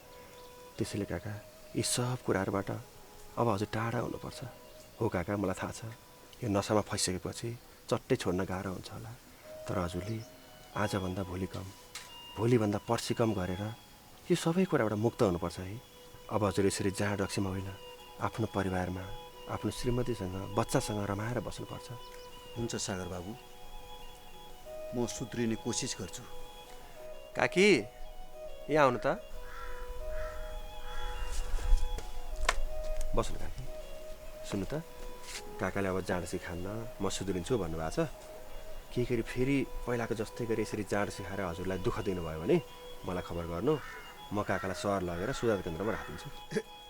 त्यसैले काका यी सब कुराहरूबाट अब हजुर टाढा हुनुपर्छ। हो काका, मलाई थाहा छ यो नसामा फैसकेपछि चट्टै छोड्न गाह्रो हुन्छ होला, तर हजुरले आजभन्दा भोलि कम, भोलिभन्दा पर्सि कम गरेर यो सबै कुराबाट मुक्त हुनुपर्छ है। अब हजुर यसरी जाँड रक्सीमा होइन, आफ्नो परिवारमा आफ्नो श्रीमतीसँग बच्चासँग रमाएर बस्नुपर्छ। हुन्छ सागर बाबु, म सुध्रिने कोसिस गर्छु। काकी यहाँ आउनु त। बस्नु काकी। सुन्नु त, काकाले अब जाँड सिखान्न, म सुध्रिन्छु भन्नुभएको छ। के फेरि पहिलाको जस्तै गरी यसरी जाँड सिकाएर हजुरलाई दुःख दिनुभयो भने मलाई खबर गर्नु, म काकालाई सहर लगेर सुधार केन्द्रमा राखिदिन्छु।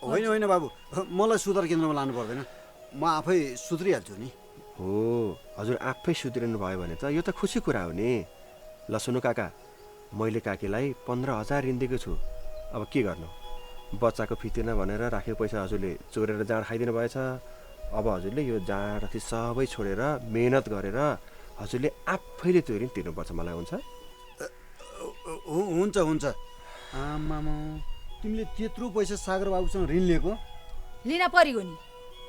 होइन होइन बाबु, मलाई सुधार केन्द्रमा लानु पर्दैन, म आफै सुध्रिहाल्छु नि। हो, हजुर आफै सुध्रिनु भयो भने त यो त खुसी कुरा हो नि। ल सुन्नु काका, मैले काकीलाई 15,000 ऋण दिएको छु। अब के गर्नु, बच्चाको फितिर्न भनेर राखेको पैसा हजुरले चोरेर जाँड खाइदिनु भएछ। अब हजुरले यो जाँड रक्सी सबै छोडेर मेहनत गरेर हजुरले आफैले त्यो ऋण तिर्नुपर्छ। मलाई हुन्छ? हुन्छ हुन्छ। आमामा, तिमीले त्यत्रो पैसा सागर बाबुसँग ऋण लिएको? लिन परिगयो नि,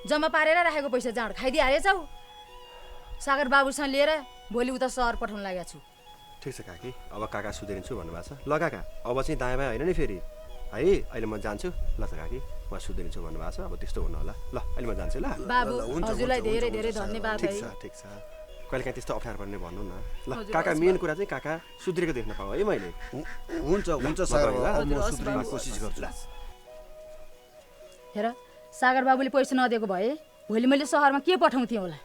जम्मा पारेर राखेको पैसा जाँड खाइदिइहालेछौ। सागर बाबुसँग लिएर भोलि उता सहर पठाउन लागेको छु। ठिक छ काकी, अब काका सुध्रिन्छु भन्नुभएको छ। ल काका, अब चाहिँ दायाँ बायाँ होइन नि फेरि है। अहिले म जान्छु। ल त काकी, म सुध्रिन्छु भन्नुभएको छ, अब त्यस्तो हुनु होला। ल अहिले म जान्छु। ल बाबु, हजुरलाई धेरै धेरै धन्यवाद। ठिक छ ठिक छ, कहिलेकाहीँ त्यस्तो अप्ठ्यारो पर्ने भन्नु न। ल काका, मेन कुरा चाहिँ काका सुध्रेको देख्न पाऊ है मैले। हुन्छ हुन्छ सागर बाबु, म सुध्रिने कोसिस गर्छु। हेर, सागर बाबुले पैसा नदिएको भए भोलि मैले सहरमा के पठाउँथेँ होला।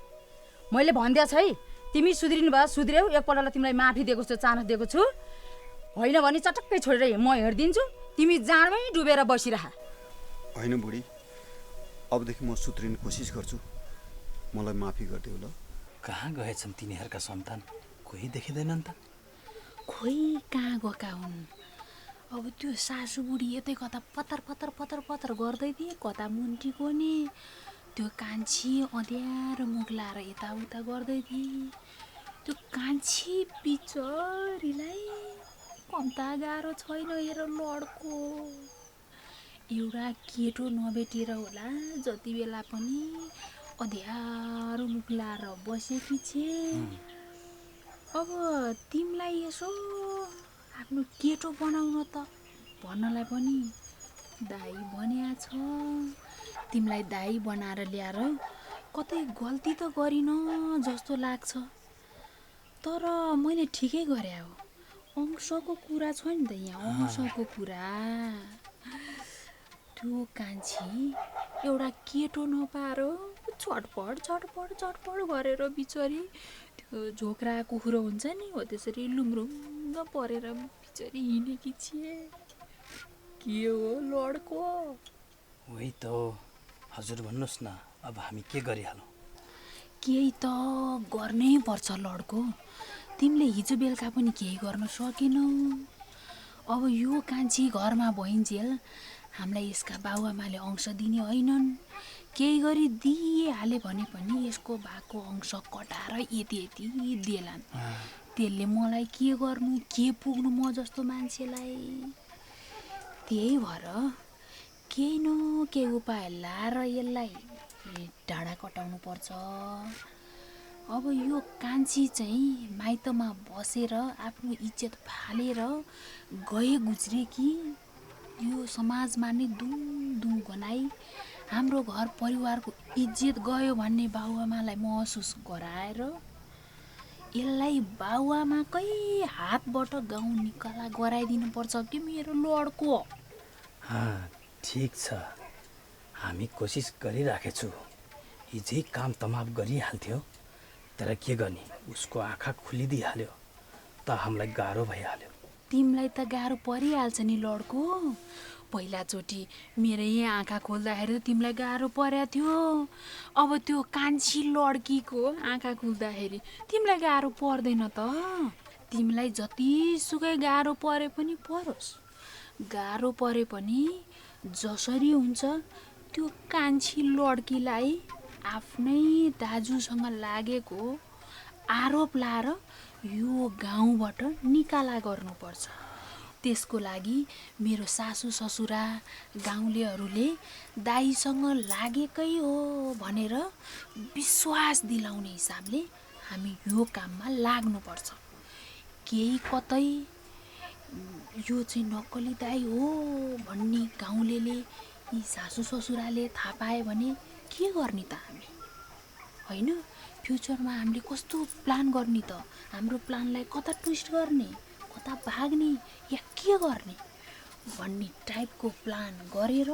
मैले भनिदिएको छ है, तिमी सुध्रिनु भयो सुध्र्यौ, एकपल्टलाई तिमीलाई माफी दिएको छु, चान्स दिएको छु। होइन भने चटक्कै छोडेर म हिँडिदिन्छु, तिमी जाँडमै डुबेर बसिरह। होइन बुढी, अबदेखि म सुध्रिने कोसिस गर्छु, मलाई माफी गरिदेऊ ल। कहाँ गएछन् तिनीहरूका सन्तान? कोही देखिँदैनन् त। खोइ कहाँ गएका हुन्। अब त्यो सासु बुढी यतै कता पतर पतर पतर पतर गर्दै थिए, कता मुन्टीको नि। त्यो कान्छी अँध्यारो मुख लाएर यताउता गर्दै थिए। त्यो कान्छी बिचरीलाई कम्ता गाह्रो छैन हेर लड्को। एउटा केटो नभेटेर होला जति बेला पनि अँध्यारो मुख लाएर बसेकी छे। अब तिमीलाई यसो आफ्नो केटो बनाउन त भन्नलाई पनि दाई भनिया छ। तिमीलाई दाई बनाएर ल्याएर कतै गल्ती त गरिन जस्तो लाग्छ। तर मैले ठिकै गरे हो, अंशको कुरा छ नि त यहाँ, अंशको कुरा। त्यो कान्छी एउटा केटो नपाएर छटपट छटपट छटपट गरेर बिचरी त्यो झोक्रा कुखुरो हुन्छ नि, हो त्यसरी लुङरुङ्ग परेर बिचरी हिँडेकी छे। के हो लड्को? वही त हो। हजुर भन्नुहोस् न, अब हामी के गरिहालौँ? केही त गर्नै पर्छ लड्को। तिमीले हिजो बेलुका पनि केही गर्न सकेनौ। अब यो कान्छी घरमा भइन्जेल हामीलाई यसका बाबुआमाले अंश दिने होइनन्। केही गरी दिइहाले भने पनि यसको भएको अंश कटाएर यति यति देलान्। त्यसले मलाई के गर्नु, के पुग्नु म जस्तो मान्छेलाई। त्यही भएर केही न केही उपाय लाएर यसलाई डाँडा कटाउनु पर्छ। अब यो कान्छी चाहिँ माइतमा बसेर आफ्नो इज्जत फालेर गए गुज्रे कि यो समाजमा नै दुम दुम गनाई हाम्रो घर परिवारको इज्जत गयो भन्ने बाबुआमालाई महसुस गराएर यसलाई बाबुआमाकै हातबाट गाउँ निकाला गराइदिनुपर्छ कि मेरो लड्को। ठिक छ, हामी कोसिस गरिराखेछु। हिजै काम तमाम गरिहाल्थ्यो, तर के गर्ने, उसको आँखा खुलिदिइहाल्यो त हामीलाई गाह्रो भइहाल्यो। तिमीलाई त गाह्रो परिहाल्छ नि लड्को। पहिलाचोटि मेरो यहाँ आँखा खोल्दाखेरि त तिमीलाई गाह्रो परेको थियो। अब त्यो कान्छी लड्कीको आँखा खुल्दाखेरि तिमीलाई गाह्रो पर्दैन त। तिमीलाई जतिसुकै गाह्रो परे पनि परोस्, गाह्रो परे पनि जसरी हुन्छ त्यो कान्छी लड्कीलाई आफ्नै दाजुसँग लागेको आरोप लाएर यो गाउँबाट निकाला गर्नुपर्छ। त्यसको लागि मेरो सासू ससुरा गाउँलेहरूले दाइसँग लागेकै हो भनेर विश्वास दिलाउने हिसाबले हामी यो काममा लाग्नुपर्छ। केही कतै यो चाहिँ नक्कली दाइ हो भन्ने गाउँलेले यी सासू ससुराले थाहा पाए भने के गर्ने त हामी? होइन, फ्युचरमा हामीले कस्तो प्लान गर्ने त? हाम्रो प्लानलाई कता ट्विस्ट गर्ने, कता भाग्ने या के गर्ने भन्ने टाइपको प्लान गरेर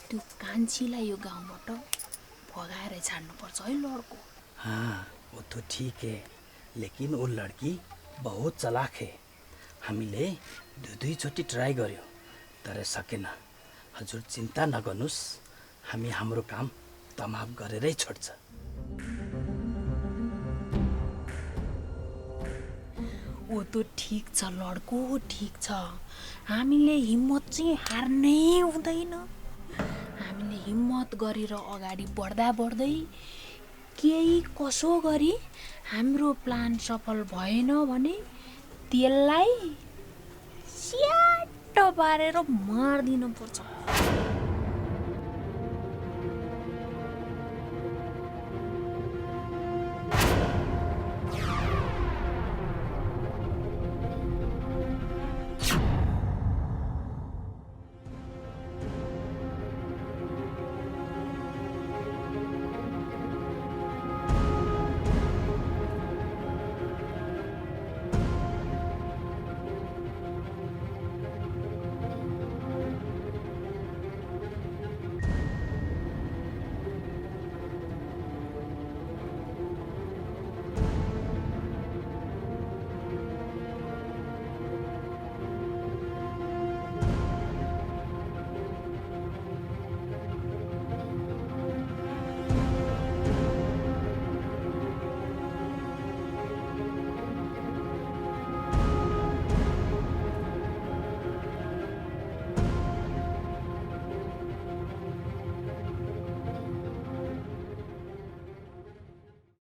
त्यो कान्छीलाई यो गाउँबाट भगाएर छाड्नुपर्छ है लड्को। हाँ, वो तो ठीक है, लेकिन वो लड़की बहुत चलाक है। हामीले दुईचोटि ट्राई गर्यो तर सकेन। हजुर चिन्ता नगर्नुहोस्, हामी हाम्रो काम तमाम गरेरै छोड्छ। ओ त ठिक छ लड्को, ठिक छ। हामीले हिम्मत चाहिँ हार्नै हुँदैन। हामीले हिम्मत गरेर अगाडि बढ्दा बढ्दै केही कसो गरी हाम्रो प्लान सफल भएन भने त्यसलाई स्याट पारेर मारिदिनु पर्छ।